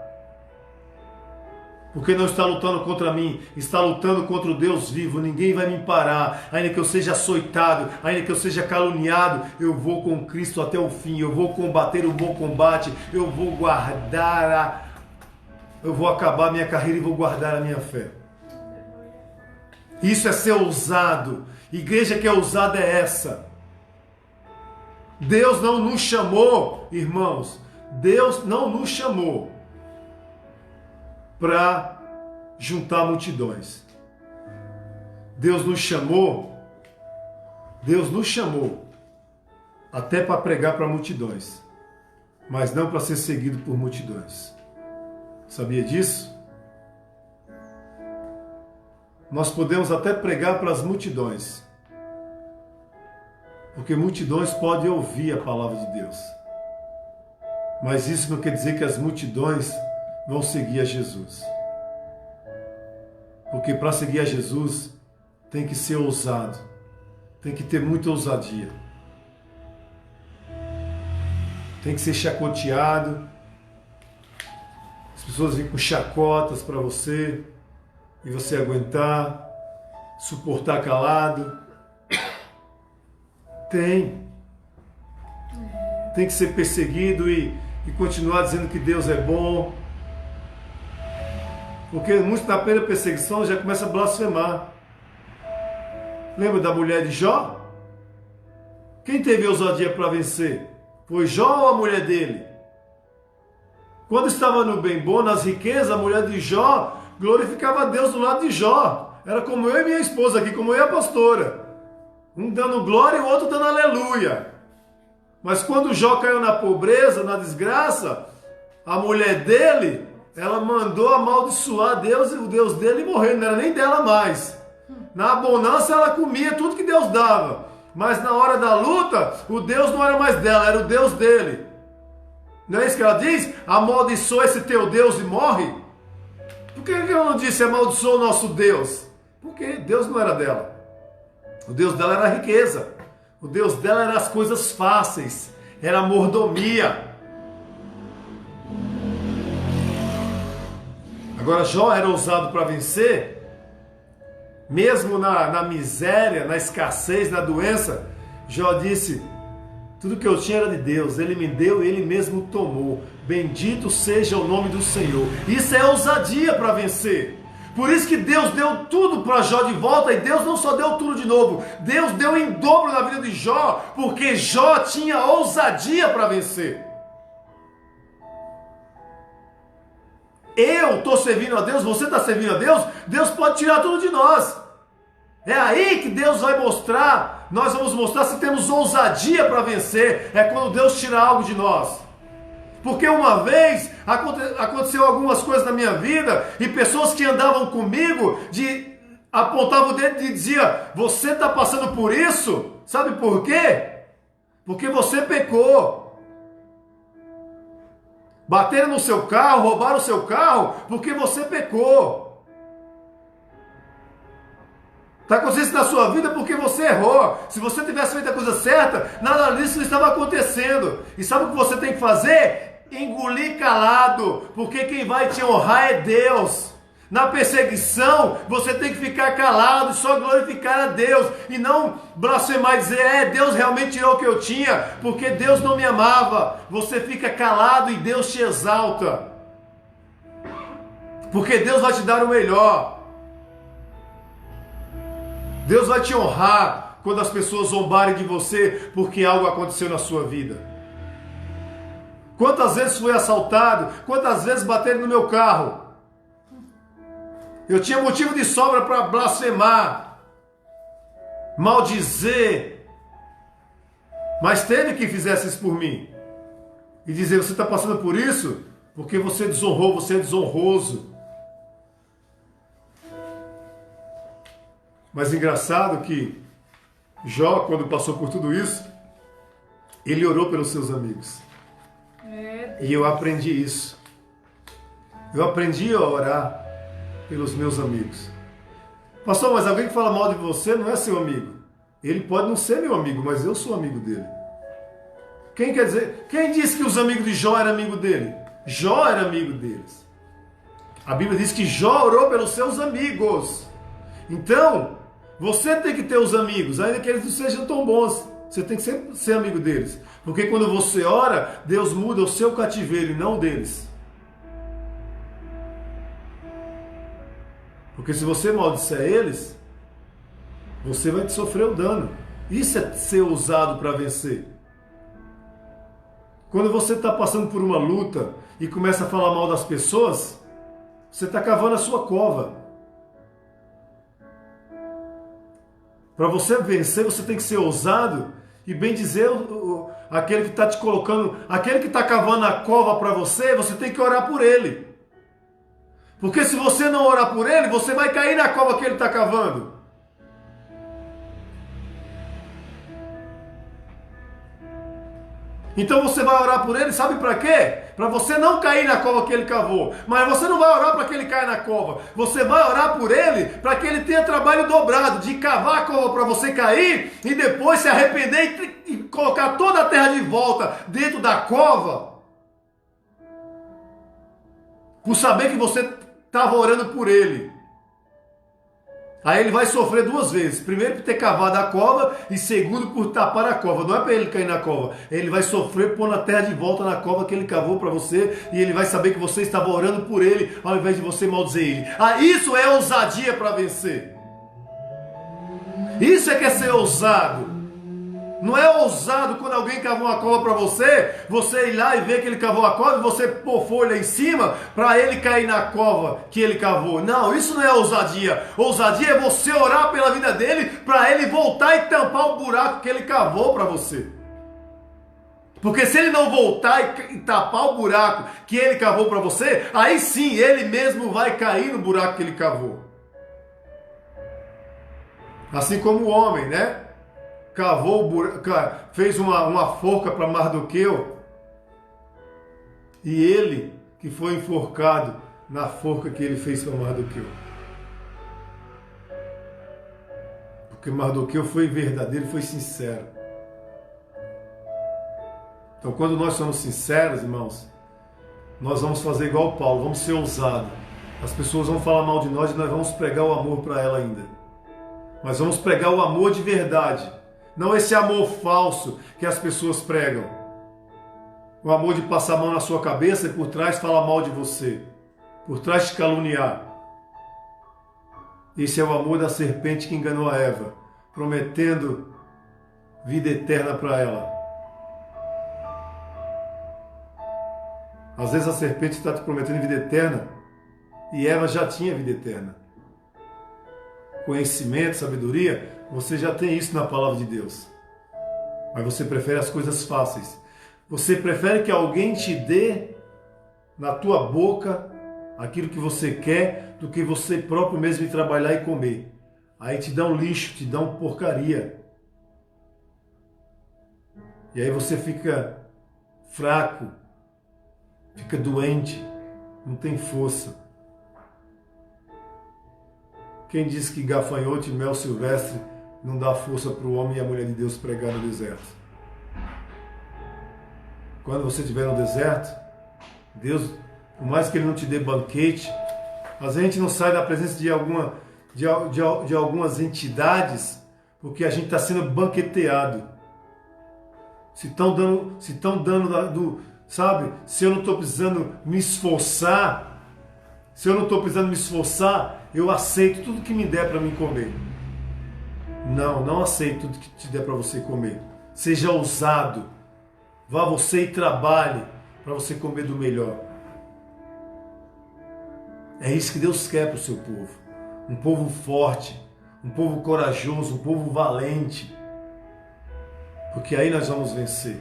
Porque não está lutando contra mim, está lutando contra o Deus vivo. Ninguém vai me parar, ainda que eu seja açoitado, ainda que eu seja caluniado, eu vou com Cristo até o fim, eu vou combater o bom combate, eu vou eu vou acabar a minha carreira e vou guardar a minha fé. Isso é ser ousado. Igreja que é ousada é essa. Deus não nos chamou, irmãos, Deus não nos chamou para juntar multidões. Deus nos chamou até para pregar para multidões, mas não para ser seguido por multidões. Sabia disso? Nós podemos até pregar para as multidões, porque multidões podem ouvir a palavra de Deus, mas isso não quer dizer que as multidões vão seguir a Jesus. Porque para seguir a Jesus tem que ser ousado, tem que ter muita ousadia, tem que ser chacoteado. As pessoas vêm com chacotas para você e você aguentar, suportar calado. Tem que ser perseguido e continuar dizendo que Deus é bom. Porque muitos na primeira perseguição já começam a blasfemar. Lembra da mulher de Jó? Quem teve ousadia para vencer? Foi Jó ou a mulher dele? Quando estava no bem bom, nas riquezas, a mulher de Jó glorificava a Deus do lado de Jó. Era como eu e minha esposa aqui, como eu e a pastora. Um dando glória e o outro dando aleluia. Mas quando Jó caiu na pobreza, na desgraça, a mulher dele, ela mandou amaldiçoar Deus e o Deus dele morreu, não era nem dela mais. Na bonança ela comia tudo que Deus dava, mas na hora da luta, o Deus não era mais dela, era o Deus dele. Não é isso que ela diz? Amaldiçoa esse teu Deus e morre? Por que ela não disse amaldiçoa o nosso Deus? Porque Deus não era dela. O Deus dela era a riqueza. O Deus dela era as coisas fáceis. Era a mordomia. Agora Jó era ousado para vencer. Mesmo na miséria, na escassez, na doença, Jó disse: tudo que eu tinha era de Deus, Ele me deu e Ele mesmo tomou. Bendito seja o nome do Senhor. Isso é ousadia para vencer. Por isso que Deus deu tudo para Jó de volta, e Deus não só deu tudo de novo, Deus deu em dobro na vida de Jó, porque Jó tinha ousadia para vencer. Eu estou servindo a Deus, você está servindo a Deus, Deus pode tirar tudo de nós. É aí que Deus vai mostrar, nós vamos mostrar se temos ousadia para vencer, é quando Deus tira algo de nós. Porque uma vez aconteceu algumas coisas na minha vida, e pessoas que andavam comigo apontavam o dedo e diziam: você está passando por isso? Sabe por quê? Porque você pecou. Bateram no seu carro, roubaram o seu carro, porque você pecou. Está acontecendo isso na sua vida porque você errou. Se você tivesse feito a coisa certa, nada disso não estava acontecendo. E sabe o que você tem que fazer? Engolir calado, porque quem vai te honrar é Deus. Na perseguição, você tem que ficar calado e só glorificar a Deus, e não blasfemar e dizer: Deus realmente tirou o que eu tinha, porque Deus não me amava. Você fica calado e Deus te exalta, porque Deus vai te dar o melhor. Deus vai te honrar quando as pessoas zombarem de você porque algo aconteceu na sua vida. Quantas vezes fui assaltado? Quantas vezes bateram no meu carro? Eu tinha motivo de sobra para blasfemar, maldizer, mas teve quem fizesse isso por mim. E dizer: você está passando por isso porque você desonrou, você é desonroso. Mas engraçado que Jó, quando passou por tudo isso, ele orou pelos seus amigos. E eu aprendi isso. Eu aprendi a orar pelos meus amigos. Pastor, mas alguém que fala mal de você não é seu amigo. Ele pode não ser meu amigo, mas eu sou amigo dele. Quem disse que os amigos de Jó eram amigos dele? Jó era amigo deles. A Bíblia diz que Jó orou pelos seus amigos. Então, você tem que ter os amigos, ainda que eles não sejam tão bons. Você tem que sempre ser amigo deles. Porque quando você ora, Deus muda o seu cativeiro e não o deles. Porque se você maldisser eles, você vai sofrer o dano. Isso é ser ousado para vencer. Quando você está passando por uma luta e começa a falar mal das pessoas, você está cavando a sua cova. Para você vencer, você tem que ser ousado e bem dizer aquele que está te colocando, aquele que está cavando a cova para você, você tem que orar por ele. Porque se você não orar por ele, você vai cair na cova que ele está cavando. Então você vai orar por ele, sabe para quê? Para você não cair na cova que ele cavou. Mas você não vai orar para que ele caia na cova. Você vai orar por ele para que ele tenha trabalho dobrado, de cavar a cova para você cair e depois se arrepender e colocar toda a terra de volta dentro da cova. Por saber que você estava orando por ele. Aí ele vai sofrer duas vezes. Primeiro por ter cavado a cova e segundo por tapar a cova. Não é para ele cair na cova. Ele vai sofrer pondo a terra de volta na cova que ele cavou para você. E ele vai saber que você estava orando por ele ao invés de você maldizer ele. Isso é ousadia para vencer. Isso é que é ser ousado. Não é ousado quando alguém cavou uma cova para você ir lá e ver que ele cavou a cova e você pôr folha em cima para ele cair na cova que ele cavou. Não, isso não é ousadia. Ousadia é você orar pela vida dele para ele voltar e tampar o buraco que ele cavou para você. Porque se ele não voltar e tapar o buraco que ele cavou para você, aí sim ele mesmo vai cair no buraco que ele cavou. Assim como o homem, né? Cavou o buraco, fez uma forca para Mardoqueu. E ele que foi enforcado na forca que ele fez para Mardoqueu. Porque Mardoqueu foi verdadeiro, foi sincero. Então, quando nós somos sinceros, irmãos, nós vamos fazer igual Paulo, vamos ser ousados. As pessoas vão falar mal de nós e nós vamos pregar o amor para ela ainda. Mas vamos pregar o amor de verdade, não esse amor falso que as pessoas pregam. O amor de passar a mão na sua cabeça e por trás falar mal de você, por trás te caluniar. Esse é o amor da serpente que enganou a Eva, prometendo vida eterna para ela. Às vezes a serpente está te prometendo vida eterna e Eva já tinha vida eterna. Conhecimento, sabedoria, você já tem isso na palavra de Deus. Mas você prefere as coisas fáceis. Você prefere que alguém te dê na tua boca aquilo que você quer do que você próprio mesmo ir trabalhar e comer. Aí te dão lixo, te dão porcaria. E aí você fica fraco, fica doente, não tem força. Quem disse que gafanhoto e mel silvestre não dá força para o homem e a mulher de Deus pregar no deserto? Quando você estiver no deserto, Deus, por mais que Ele não te dê banquete, às vezes a gente não sai da presença de algumas entidades porque a gente está sendo banqueteado. Se estão dando, sabe? Se eu não estou precisando me esforçar, eu aceito tudo que me der para mim comer. Não aceito tudo que te der para você comer. Seja ousado. Vá você e trabalhe para você comer do melhor. É isso que Deus quer para o seu povo. Um povo forte, um povo corajoso, um povo valente. Porque aí nós vamos vencer.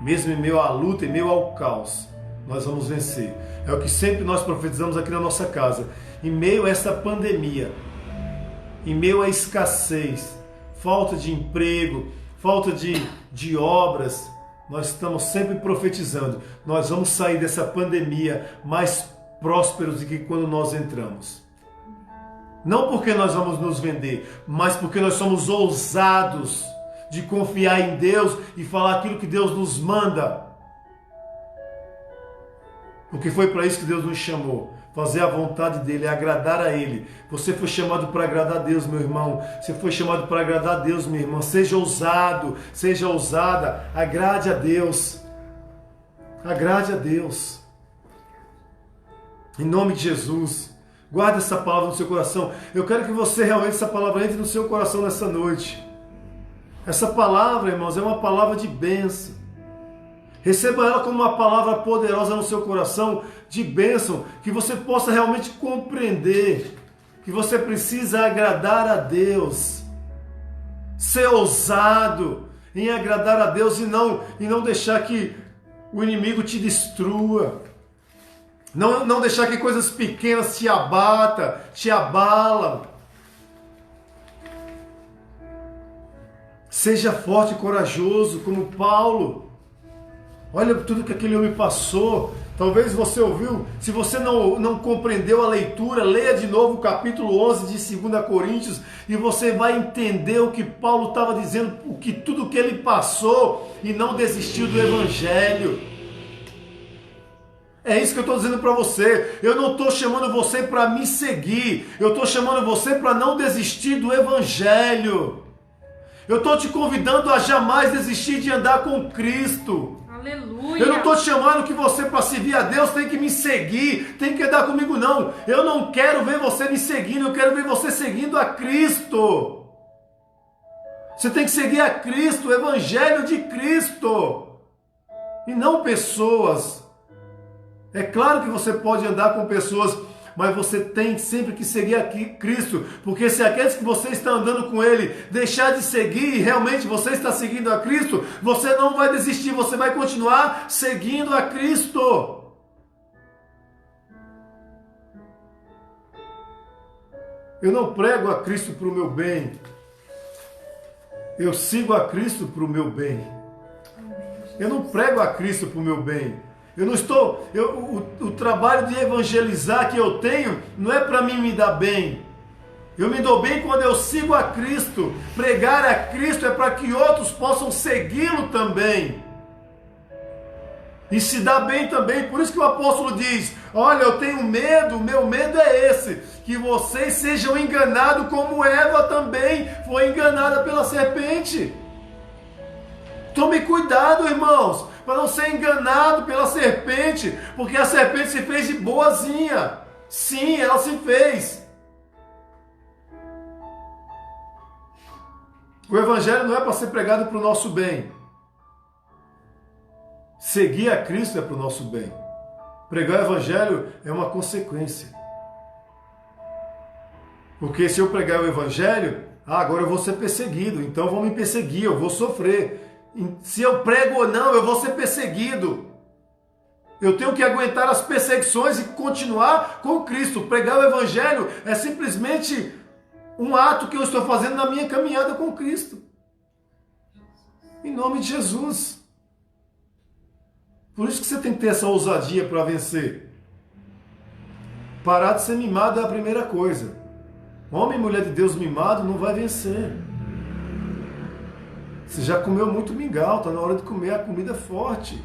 Mesmo em meio à luta, em meio ao caos, nós vamos vencer. É o que sempre nós profetizamos aqui na nossa casa. Em meio a essa pandemia, em meio à escassez, falta de emprego, falta de obras, nós estamos sempre profetizando. Nós vamos sair dessa pandemia mais prósperos do que quando nós entramos. Não porque nós vamos nos vender, mas porque nós somos ousados de confiar em Deus e falar aquilo que Deus nos manda. Porque foi para isso que Deus nos chamou. Fazer a vontade dEle, agradar a Ele. Você foi chamado para agradar a Deus, meu irmão. Você foi chamado para agradar a Deus, minha irmã. Seja ousado, seja ousada. Agrade a Deus. Agrade a Deus. Em nome de Jesus. Guarde essa palavra no seu coração. Eu quero que você realmente, essa palavra entre no seu coração nessa noite. Essa palavra, irmãos, é uma palavra de bênção. Receba ela como uma palavra poderosa no seu coração, de bênção, que você possa realmente compreender que você precisa agradar a Deus. Ser ousado em agradar a Deus e não deixar que o inimigo te destrua. Não deixar que coisas pequenas te abata, te abalam. Seja forte e corajoso como Paulo. Olha tudo que aquele homem passou. Talvez você ouviu. Se você não compreendeu a leitura, leia de novo o capítulo 11 de 2 Coríntios e você vai entender o que Paulo estava dizendo, tudo que ele passou e não desistiu do Evangelho. É isso que eu estou dizendo para você. Eu não estou chamando você para me seguir. Eu estou chamando você para não desistir do Evangelho. Eu estou te convidando a jamais desistir de andar com Cristo. Aleluia. Eu não estou te chamando que você, para servir a Deus, tem que me seguir, tem que andar comigo, não. Eu não quero ver você me seguindo, eu quero ver você seguindo a Cristo. Você tem que seguir a Cristo, o Evangelho de Cristo. E não pessoas. É claro que você pode andar com pessoas, mas você tem sempre que seguir Cristo, porque se aqueles que você está andando com Ele deixar de seguir e realmente você está seguindo a Cristo, você não vai desistir, você vai continuar seguindo a Cristo. Eu não prego a Cristo para o meu bem, eu sigo a Cristo para o meu bem. Eu não prego a Cristo para o meu bem. O trabalho de evangelizar que eu tenho não é para mim me dar bem. Eu me dou bem quando eu sigo a Cristo. Pregar a Cristo é para que outros possam segui-lo também. E se dá bem também. Por isso que o apóstolo diz: olha, eu tenho medo, meu medo é esse, que vocês sejam enganados como Eva também foi enganada pela serpente. Tome cuidado, irmãos, para não ser enganado pela serpente, porque a serpente se fez de boazinha. Sim, ela se fez. O evangelho não é para ser pregado para o nosso bem. Seguir a Cristo é para o nosso bem. Pregar o evangelho é uma consequência. Porque se eu pregar o evangelho, agora eu vou ser perseguido, então vão me perseguir, eu vou sofrer. Se eu prego ou não, eu vou ser perseguido. Eu tenho que aguentar as perseguições e continuar com Cristo. Pregar o evangelho é simplesmente um ato que eu estou fazendo na minha caminhada com Cristo. Em nome de Jesus. Por isso que você tem que ter essa ousadia para vencer. Parar de ser mimado é a primeira coisa. Homem e mulher de Deus mimado não vai vencer. Você já comeu muito mingau, está na hora de comer a comida forte.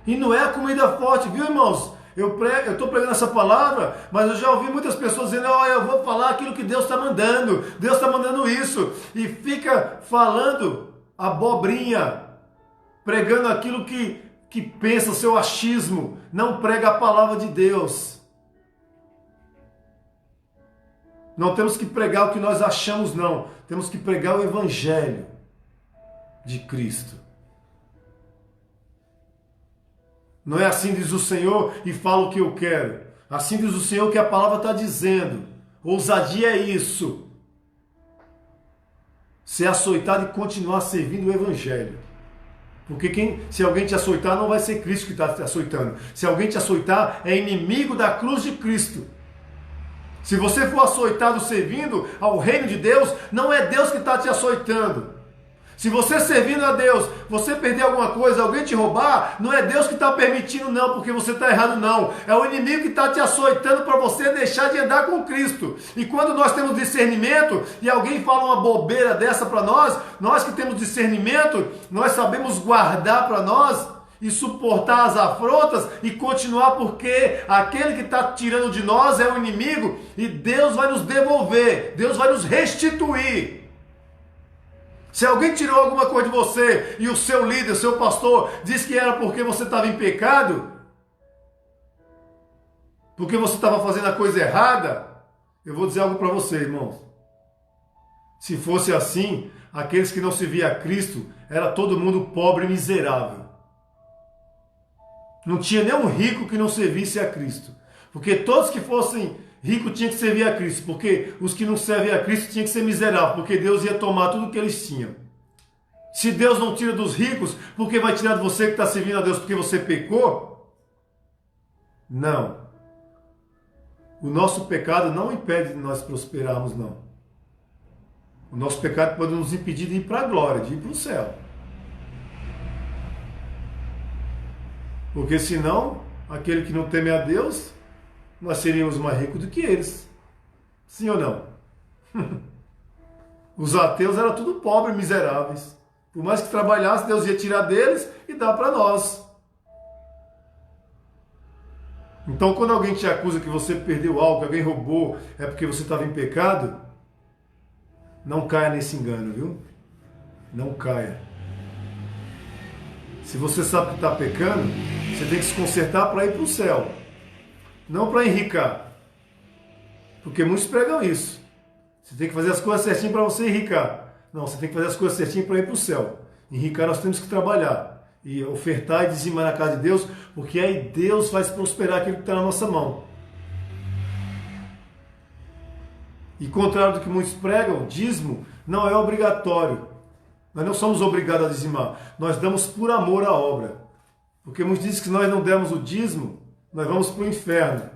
E não é a comida forte, viu, irmãos? Eu estou pregando essa palavra, mas eu já ouvi muitas pessoas dizendo: oh, eu vou falar aquilo que Deus está mandando, Deus está mandando isso, e fica falando abobrinha, pregando aquilo que pensa, o seu achismo, não prega a palavra de Deus. Não temos que pregar o que nós achamos, não. Temos que pregar o evangelho de Cristo. Não é assim diz o Senhor e falo o que eu quero. Assim diz o Senhor que a palavra está dizendo. Ousadia é isso. Ser açoitado e continuar servindo o evangelho. Porque se alguém te açoitar, não vai ser Cristo que está te açoitando. Se alguém te açoitar, é inimigo da cruz de Cristo. Se você for açoitado servindo ao reino de Deus, não é Deus que está te açoitando. Se você servindo a Deus, você perder alguma coisa, alguém te roubar, não é Deus que está permitindo não, porque você está errado não. É o inimigo que está te açoitando para você deixar de andar com Cristo. E quando nós temos discernimento e alguém fala uma bobeira dessa para nós que temos discernimento, nós sabemos guardar para nós e suportar as afrontas e continuar, porque aquele que está tirando de nós é o inimigo e Deus vai nos devolver, Deus vai nos restituir. Se alguém tirou alguma coisa de você e o seu líder, o seu pastor, disse que era porque você estava em pecado, porque você estava fazendo a coisa errada, eu vou dizer algo para você, irmãos. Se fosse assim, aqueles que não serviam a Cristo, era todo mundo pobre e miserável. Não tinha nenhum rico que não servisse a Cristo. Porque todos que fossem ricos tinham que servir a Cristo. Porque os que não servem a Cristo tinham que ser miseráveis. Porque Deus ia tomar tudo que eles tinham. Se Deus não tira dos ricos, por que vai tirar de você que está servindo a Deus porque você pecou? Não. O nosso pecado não impede de nós prosperarmos, não. O nosso pecado pode nos impedir de ir para a glória, de ir para o céu. Porque senão, aquele que não teme a Deus, nós seríamos mais ricos do que eles. Sim ou não? Os ateus eram tudo pobres, miseráveis. Por mais que trabalhasse, Deus ia tirar deles e dar para nós. Então, quando alguém te acusa que você perdeu algo, que alguém roubou, é porque você estava em pecado, não caia nesse engano, viu? Não caia. Se você sabe que está pecando, você tem que se consertar para ir para o céu. Não para enricar. Porque muitos pregam isso. Você tem que fazer as coisas certinho para você enricar. Não, você tem que fazer as coisas certinho para ir para o céu. Enricar nós temos que trabalhar. e ofertar e dizimar na casa de Deus, porque aí Deus faz prosperar aquilo que está na nossa mão. E contrário do que muitos pregam, dízimo não é obrigatório. Nós não somos obrigados a dizimar. Nós damos por amor à obra. Porque muitos dizem que se nós não dermos o dízimo, nós vamos para o inferno.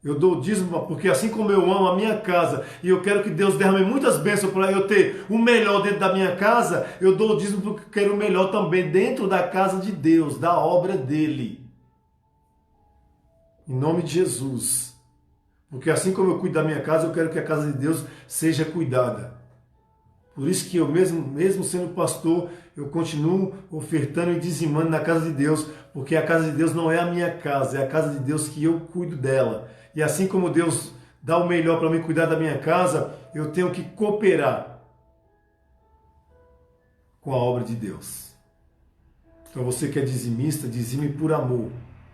Eu dou o dízimo porque assim como eu amo a minha casa e eu quero que Deus derrame muitas bênçãos para eu ter o melhor dentro da minha casa, eu dou o dízimo porque eu quero o melhor também dentro da casa de Deus, da obra dele. Em nome de Jesus. Porque assim como eu cuido da minha casa, eu quero que a casa de Deus seja cuidada. Por isso que eu mesmo sendo pastor, eu continuo ofertando e dizimando na casa de Deus, porque a casa de Deus não é a minha casa, é a casa de Deus que eu cuido dela. E assim como Deus dá o melhor para mim cuidar da minha casa, eu tenho que cooperar com a obra de Deus. Então você que é dizimista, dizime por amor.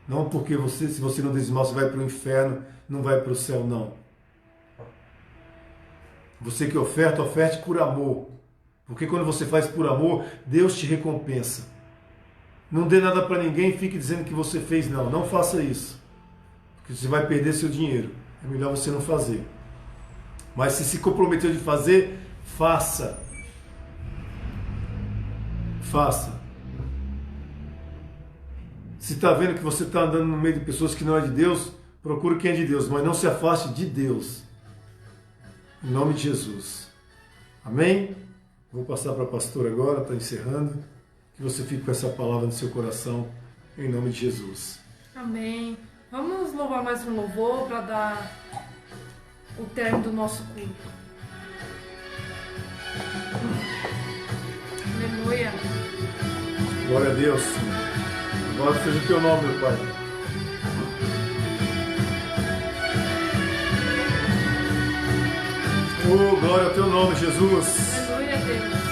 Não porque se você não dizimar, você vai para o inferno, não vai para o céu, não. Você que oferta, oferte por amor. Porque quando você faz por amor, Deus te recompensa. Não dê nada para ninguém e fique dizendo que você fez, não. Não faça isso. Porque você vai perder seu dinheiro. É melhor você não fazer. Mas se comprometeu de fazer, faça. Faça. Se está vendo que você está andando no meio de pessoas que não é de Deus, procure quem é de Deus, mas não se afaste de Deus. Em nome de Jesus. Amém? Vou passar para a pastora agora, está encerrando. Que você fique com essa palavra no seu coração, em nome de Jesus. Amém. Vamos louvar mais um louvor para dar o término do nosso culto. Aleluia. Glória a Deus. Agora seja o teu nome, meu Pai. Oh, glória ao teu nome, Jesus. Aleluia, Deus.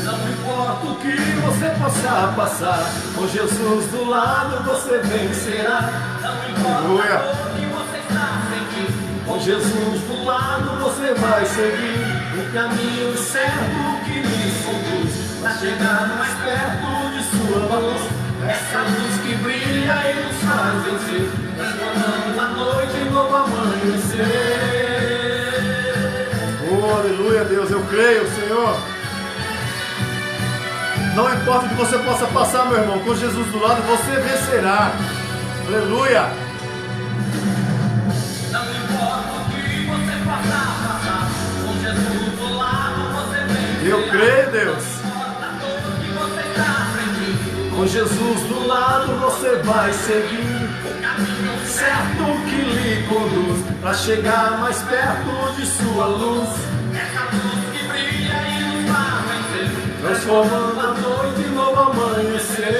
Não importa o que você possa passar, com Jesus do lado você vencerá. Não importa o que você está sentindo, com Jesus do lado você vai seguir o caminho certo que lhe conduz para chegar mais perto de sua luz. Essa luz que brilha e nos faz vencer, transformando a noite em novo amanhecer. Oh, aleluia, Deus, eu creio, Senhor. Não importa o que você possa passar, meu irmão, com Jesus do lado você vencerá. Aleluia. Não importa o que você passar, com Jesus do lado você vencerá. Eu creio, Deus. Com Jesus do lado você vai seguir o caminho certo que lhe conduz para chegar mais perto de sua luz. Essa luz que brilha e nos faz vencer, Transformando a noite em novo amanhecer.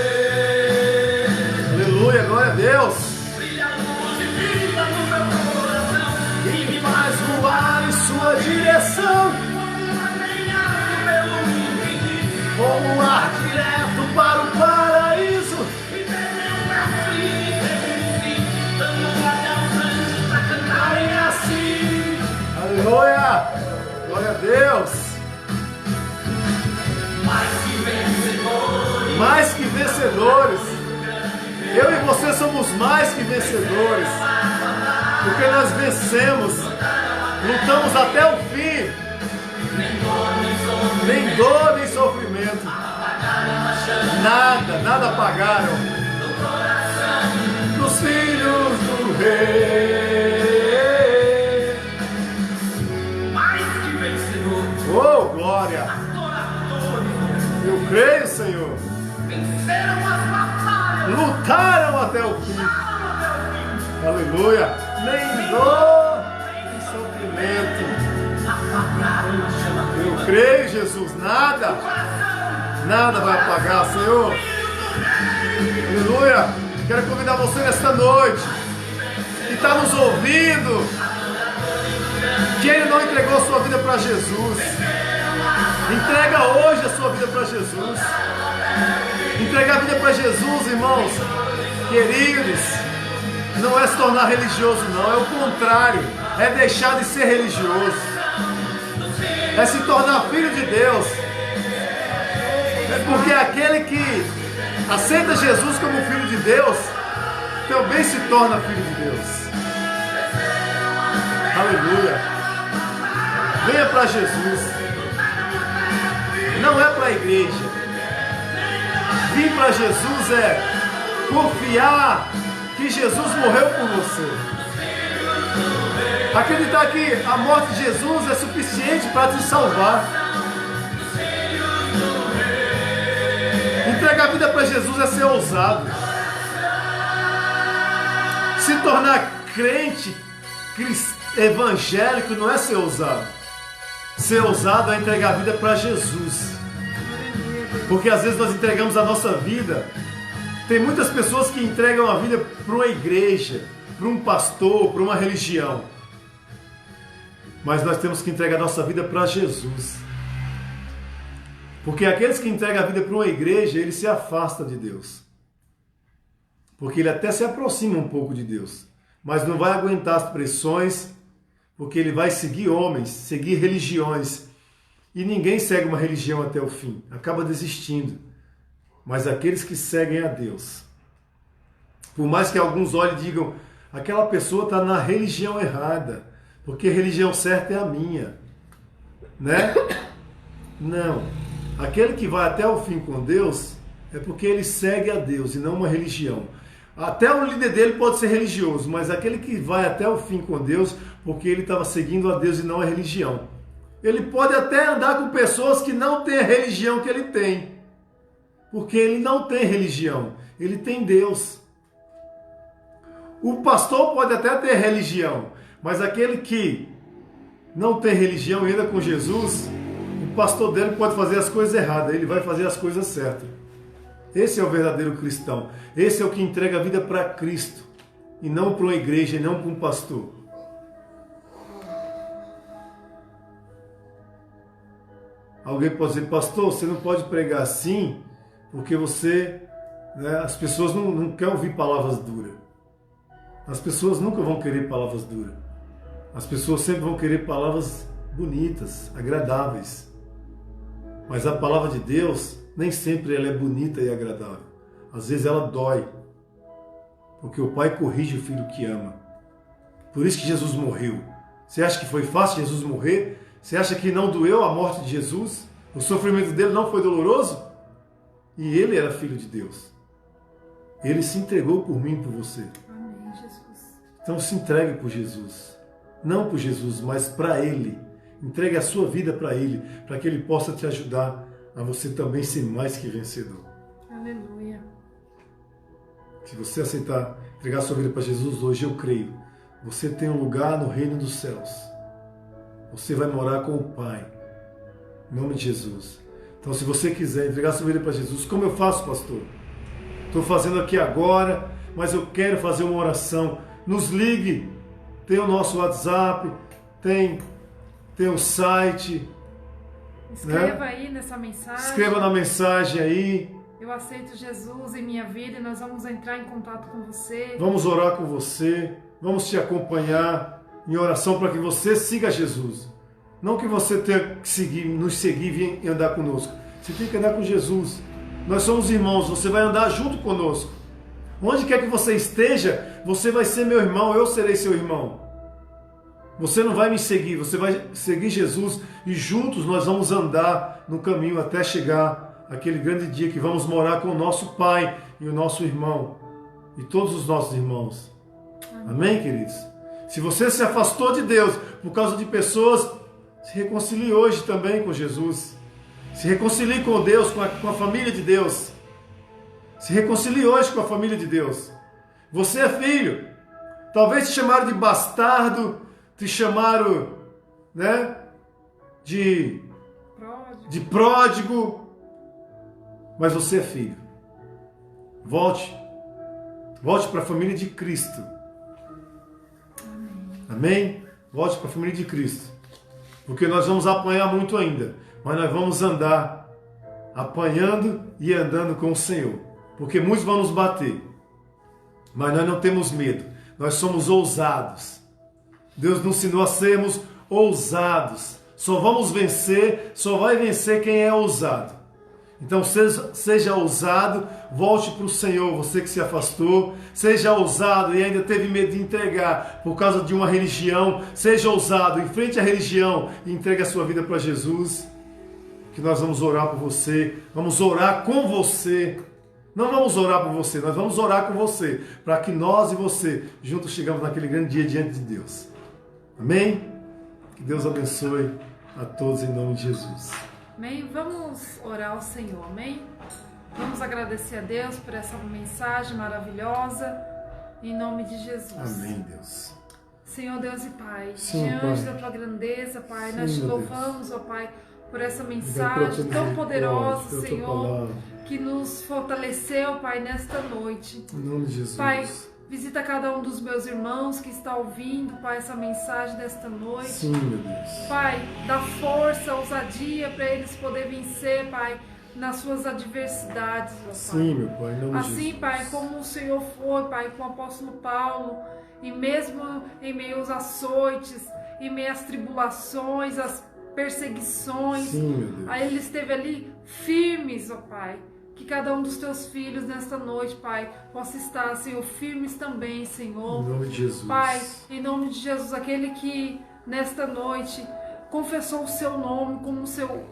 Aleluia, glória a Deus. brilha a luz de vida no meu coração E me faz voar em sua direção, pelo infinito. com um ar direto para o paraíso. E tem meu braço e tem sim, dando glória aos anjos para cantarem assim. Aleluia, glória a Deus. Mais que vencedores. Eu e você somos mais que vencedores. Porque nós vencemos. Lutamos até o fim. Nem dor, nem sofrimento. Nada apagaram. Dos filhos do rei. Mais que vencedor, Oh, glória. Eu creio, Senhor. venceram as batalhas. Lutaram até o fim. Aleluia. Nem dor, nem sofrimento. Eu creio, Jesus. Nada vai apagar, Senhor. Aleluia. Quero convidar você nesta noite que está nos ouvindo, que ainda não entregou a sua vida para Jesus. Entrega hoje a sua vida para Jesus. Entregar a vida para Jesus, irmãos queridos, Não é se tornar religioso, não. É o contrário. É deixar de ser religioso. É se tornar filho de Deus. É porque aquele que aceita Jesus como filho de Deus também se torna filho de Deus. Aleluia. Venha para Jesus. Não é para a igreja. Vir para Jesus é confiar que Jesus morreu por você. Acreditar que a morte de Jesus é suficiente para te salvar. Entregar a vida para Jesus é ser ousado. Se tornar crente evangélico não é ser ousado. Ser ousado é entregar a vida para Jesus. Porque às vezes nós entregamos a nossa vida. Tem muitas pessoas que entregam a vida para uma igreja, para um pastor, para uma religião. Mas nós temos que entregar a nossa vida para Jesus. Porque aqueles que entregam a vida para uma igreja, ele se afasta de Deus. Porque ele até se aproxima um pouco de Deus. Mas não vai aguentar as pressões, porque ele vai seguir homens, seguir religiões. E ninguém segue uma religião até o fim, acaba desistindo. Mas aqueles que seguem a Deus, por mais que alguns olhem e digam, aquela pessoa está na religião errada, porque a religião certa é a minha, né? Não, aquele que vai até o fim com Deus é porque ele segue a Deus e não uma religião. Até o líder dele pode ser religioso, mas aquele que vai até o fim com Deus, porque ele estava seguindo a Deus e não a religião. Ele pode até andar com pessoas que não têm a religião que ele tem, porque ele não tem religião, ele tem Deus. O pastor pode até ter religião, mas aquele que não tem religião e anda com Jesus, o pastor dele pode fazer as coisas erradas, ele vai fazer as coisas certas. Esse é o verdadeiro cristão. Esse é o que entrega a vida para Cristo, e não para uma igreja, e não para um pastor. Alguém pode dizer, pastor, você não pode pregar assim, porque você, né, as pessoas não querem ouvir palavras duras. As pessoas nunca vão querer palavras duras. As pessoas sempre vão querer palavras bonitas, agradáveis. Mas a palavra de Deus, nem sempre ela é bonita e agradável. Às vezes ela dói. Porque o Pai corrige o filho que ama. Por isso que Jesus morreu. Você acha que foi fácil Jesus morrer? Você acha que não doeu a morte de Jesus? O sofrimento dele não foi doloroso? E ele era filho de Deus. Ele se entregou por mim e por você. Amém, Jesus. Então se entregue por Jesus. Não por Jesus, mas para Ele. Entregue a sua vida para Ele, para que Ele possa te ajudar a você também ser mais que vencedor. Aleluia. Se você aceitar entregar a sua vida para Jesus hoje, eu creio, você tem um lugar no reino dos céus. Você vai morar com o Pai. Em nome de Jesus. Então, se você quiser entregar a sua vida para Jesus, como eu faço, pastor? Estou fazendo aqui agora, mas eu quero fazer uma oração. Nos ligue. Tem o nosso WhatsApp, tem o site. Escreva, né? aí nessa mensagem. Escreva na mensagem aí. Eu aceito Jesus em minha vida e nós vamos entrar em contato com você. Vamos orar com você. Vamos te acompanhar em oração para que você siga Jesus. Não que você tenha que nos seguir e andar conosco. Você tem que andar com Jesus. Nós somos irmãos, você vai andar junto conosco. Onde quer que você esteja, você vai ser meu irmão, eu serei seu irmão. Você não vai me seguir, você vai seguir Jesus e juntos nós vamos andar no caminho até chegar aquele grande dia que vamos morar com o nosso Pai e o nosso irmão e todos os nossos irmãos. Amém, queridos? Se você se afastou de Deus por causa de pessoas, se reconcilie hoje também com Jesus. Se reconcilie com Deus, com a família de Deus. Se reconcilie hoje com a família de Deus. Você é filho. Talvez te chamaram de bastardo, te chamaram, né, de pródigo, mas você é filho. Volte para a família de Cristo. Amém? Volte para a família de Cristo. Porque nós vamos apanhar muito ainda, mas nós vamos andar apanhando e andando com o Senhor. Porque muitos vão nos bater, mas nós não temos medo. nós somos ousados. Deus nos ensinou a sermos ousados. Só vamos vencer, só vai vencer quem é ousado. Então seja ousado, volte para o Senhor, você que se afastou. Seja ousado e ainda teve medo de entregar por causa de uma religião. Seja ousado, enfrente a religião e entregue a sua vida para Jesus. Que nós vamos orar por você, vamos orar com você. Não vamos orar por você, nós vamos orar com você, para que nós e você juntos chegamos naquele grande dia diante de Deus. Amém? Que Deus abençoe a todos em nome de Jesus. Amém? Vamos orar ao Senhor, amém? Vamos agradecer a Deus por essa mensagem maravilhosa, em nome de Jesus. Amém, Deus. Senhor Deus e Pai, Sim, diante Pai. da Tua grandeza, Pai, Sim, nós te meu louvamos, ó Pai, por essa Obrigado mensagem pela tão tua poderosa, misericórdia, pela tua Senhor, palavra. que nos fortaleceu, Pai, nesta noite. Em nome de Jesus. Pai, visita cada um dos meus irmãos que está ouvindo, Pai, essa mensagem desta noite. Sim, meu Deus. Pai, dá força, ousadia para eles poderem vencer, Pai, nas suas adversidades, ó Pai. Sim, meu Pai, em nome de Assim, Jesus. Pai, como o Senhor foi, Pai, com o apóstolo Paulo, e mesmo em meio aos açoites, em meio às tribulações, às perseguições, Sim, meu Deus. aí ele esteve ali firmes, ó Pai. Que cada um dos teus filhos nesta noite, Pai, possa estar, Senhor, firmes também, Senhor. Em nome de Jesus. Pai, em nome de Jesus, aquele que nesta noite confessou o seu nome como o seu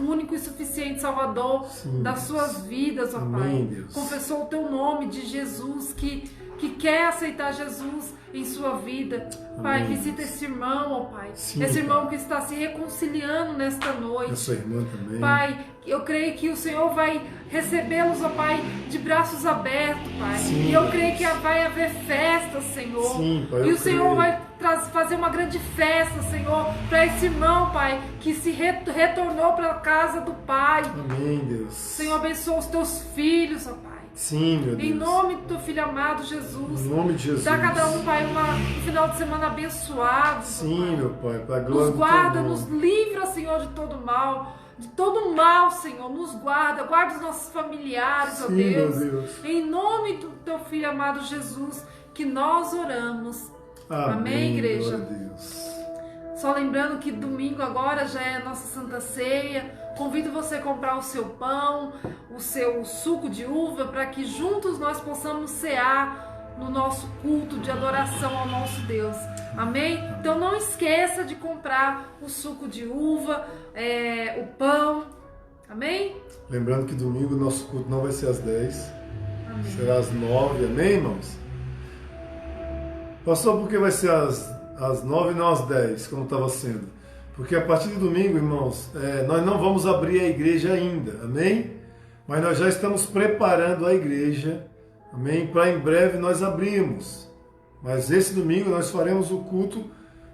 único e suficiente Salvador Sim, das Deus. suas vidas, ó Amém, Pai. Deus. Confessou o teu nome de Jesus, que quer aceitar Jesus em sua vida. Pai, Amém, visita Deus. esse irmão, ó Pai. Sim, Esse irmão Pai. que está se reconciliando nesta noite. A sua irmã também. Pai, eu creio que o Senhor vai recebê-los, ó Pai, de braços abertos, Pai. Sim, e eu Deus. creio que vai haver festa, Senhor. Sim, Pai, e eu o Senhor creio. vai fazer uma grande festa, Senhor, para esse irmão, Pai, que se retornou para a casa do Pai. Amém, Deus. Senhor, abençoa os teus filhos, ó Pai. Sim, meu Deus. Em nome do teu filho amado Jesus. Em nome de Jesus. Dá a cada um, Pai, um final de semana abençoado. ó Sim, Pai. meu Pai, para a glória Nos do guarda, teu nos nome. livra, Senhor, de todo mal. De todo mal, Senhor. Nos guarda. Guarda os nossos familiares, ó Sim, Deus. meu Deus. Em nome do teu filho amado Jesus, que nós oramos. Amém, igreja? Glória a Deus. Só lembrando que domingo agora já é a nossa Santa Ceia. Convido você a comprar o seu pão, o seu suco de uva, para que juntos nós possamos cear no nosso culto de adoração ao nosso Deus. Amém? Então não esqueça de comprar o suco de uva, o pão. Amém? Lembrando que domingo o nosso culto não vai ser às 10, Amém. será às 9, amém, irmãos? Pastor, por que vai ser às 9 e não às 10, como estava sendo? Porque a partir de domingo, irmãos, nós não vamos abrir a igreja ainda, amém? Mas nós já estamos preparando a igreja, amém? Para em breve nós abrirmos. Mas esse domingo nós faremos o culto,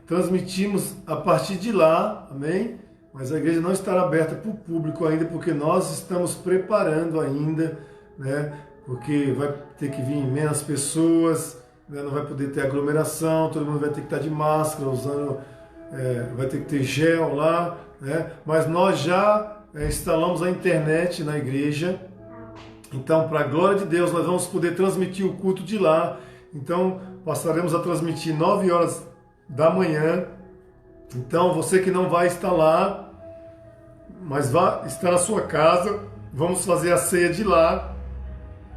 transmitimos a partir de lá, amém? Mas a igreja não estará aberta para o público ainda, porque nós estamos preparando ainda, né? Porque vai ter que vir menos pessoas, né? Não vai poder ter aglomeração, todo mundo vai ter que estar de máscara, vai ter que ter gel lá, né? Mas nós já instalamos a internet na igreja, então, para a glória de Deus, nós vamos poder transmitir o culto de lá. Então, passaremos a transmitir 9 horas da manhã. Então, você que não vai estar lá, mas vai estar na sua casa, vamos fazer a ceia de lá.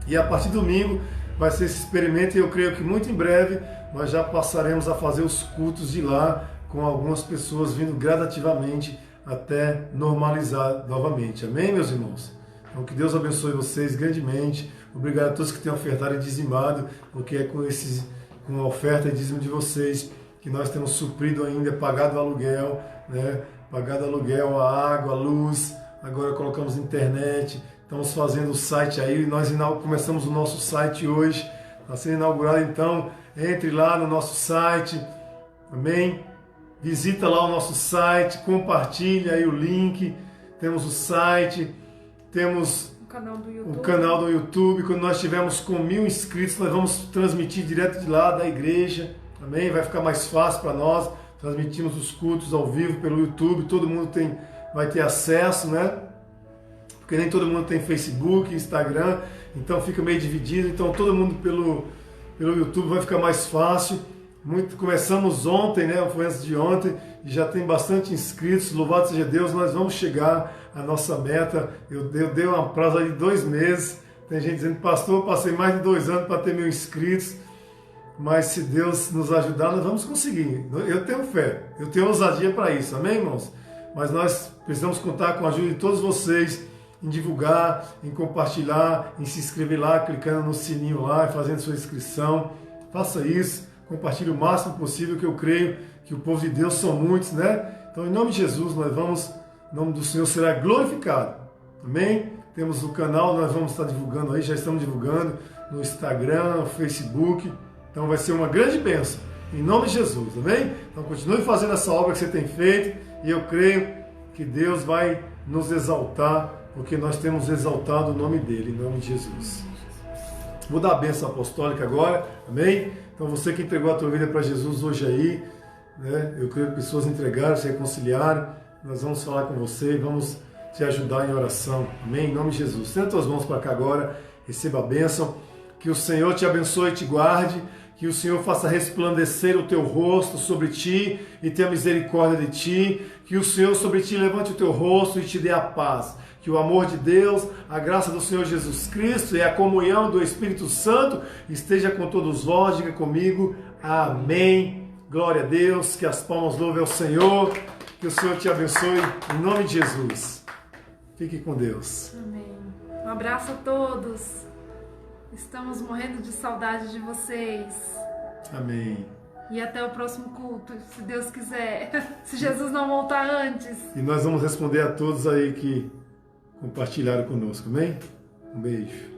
E a partir de domingo vai ser esse experimento, e eu creio que muito em breve nós já passaremos a fazer os cultos de lá, com algumas pessoas vindo gradativamente até normalizar novamente. Amém, meus irmãos? Então, que Deus abençoe vocês grandemente. Obrigado a todos que têm ofertado e dizimado, porque é com a oferta e dízimo de vocês que nós temos suprido ainda, pagado o aluguel, né? Pagado o aluguel, a água, a luz, agora colocamos internet, estamos fazendo o site aí, nós começamos o nosso site hoje, está sendo inaugurado, então entre lá no nosso site, amém? Visita lá o nosso site, compartilha aí o link, temos o site, temos o canal do YouTube. Quando nós estivermos com 1000 inscritos, nós vamos transmitir direto de lá da igreja, amém? Vai ficar mais fácil para nós, transmitimos os cultos ao vivo pelo YouTube, todo mundo vai ter acesso, né? Porque nem todo mundo tem Facebook, Instagram, então fica meio dividido, então todo mundo pelo YouTube vai ficar mais fácil. Começamos ontem, né? Foi antes de ontem, e já tem bastante inscritos. Louvado seja Deus, nós vamos chegar à nossa meta. Eu dei uma prazo de 2 meses. Tem gente dizendo, pastor, eu passei mais de 2 anos para ter 1000 inscritos. Mas se Deus nos ajudar, nós vamos conseguir. Eu tenho fé, eu tenho ousadia para isso, amém, irmãos? Mas nós precisamos contar com a ajuda de todos vocês em divulgar, em compartilhar, em se inscrever lá, clicando no sininho lá, fazendo sua inscrição. Faça isso, compartilhe o máximo possível, que eu creio que o povo de Deus são muitos, né? Então, em nome de Jesus, nós vamos, o nome do Senhor será glorificado, amém? Temos o canal, nós vamos estar divulgando aí, já estamos divulgando no Instagram, no Facebook. Então vai ser uma grande bênção, em nome de Jesus, amém? Então continue fazendo essa obra que você tem feito e eu creio que Deus vai nos exaltar, porque nós temos exaltado o nome dEle, em nome de Jesus. Vou dar a bênção apostólica agora, amém? Então você que entregou a tua vida para Jesus hoje aí, né? Eu creio que pessoas entregaram, se reconciliaram, nós vamos falar com você e vamos te ajudar em oração, amém? Em nome de Jesus. Tenta tuas mãos para cá agora, receba a bênção, que o Senhor te abençoe e te guarde, que o Senhor faça resplandecer o teu rosto sobre ti e tenha misericórdia de ti, que o Senhor sobre ti levante o teu rosto e te dê a paz, que o amor de Deus, a graça do Senhor Jesus Cristo e a comunhão do Espírito Santo esteja com todos vós, diga comigo, amém, glória a Deus, que as palmas louvem ao Senhor, que o Senhor te abençoe, em nome de Jesus, fique com Deus. Amém. Um abraço a todos. Estamos morrendo de saudade de vocês. Amém. E até o próximo culto, se Deus quiser. Se Jesus não voltar antes. E nós vamos responder a todos aí que compartilharam conosco, amém? Um beijo.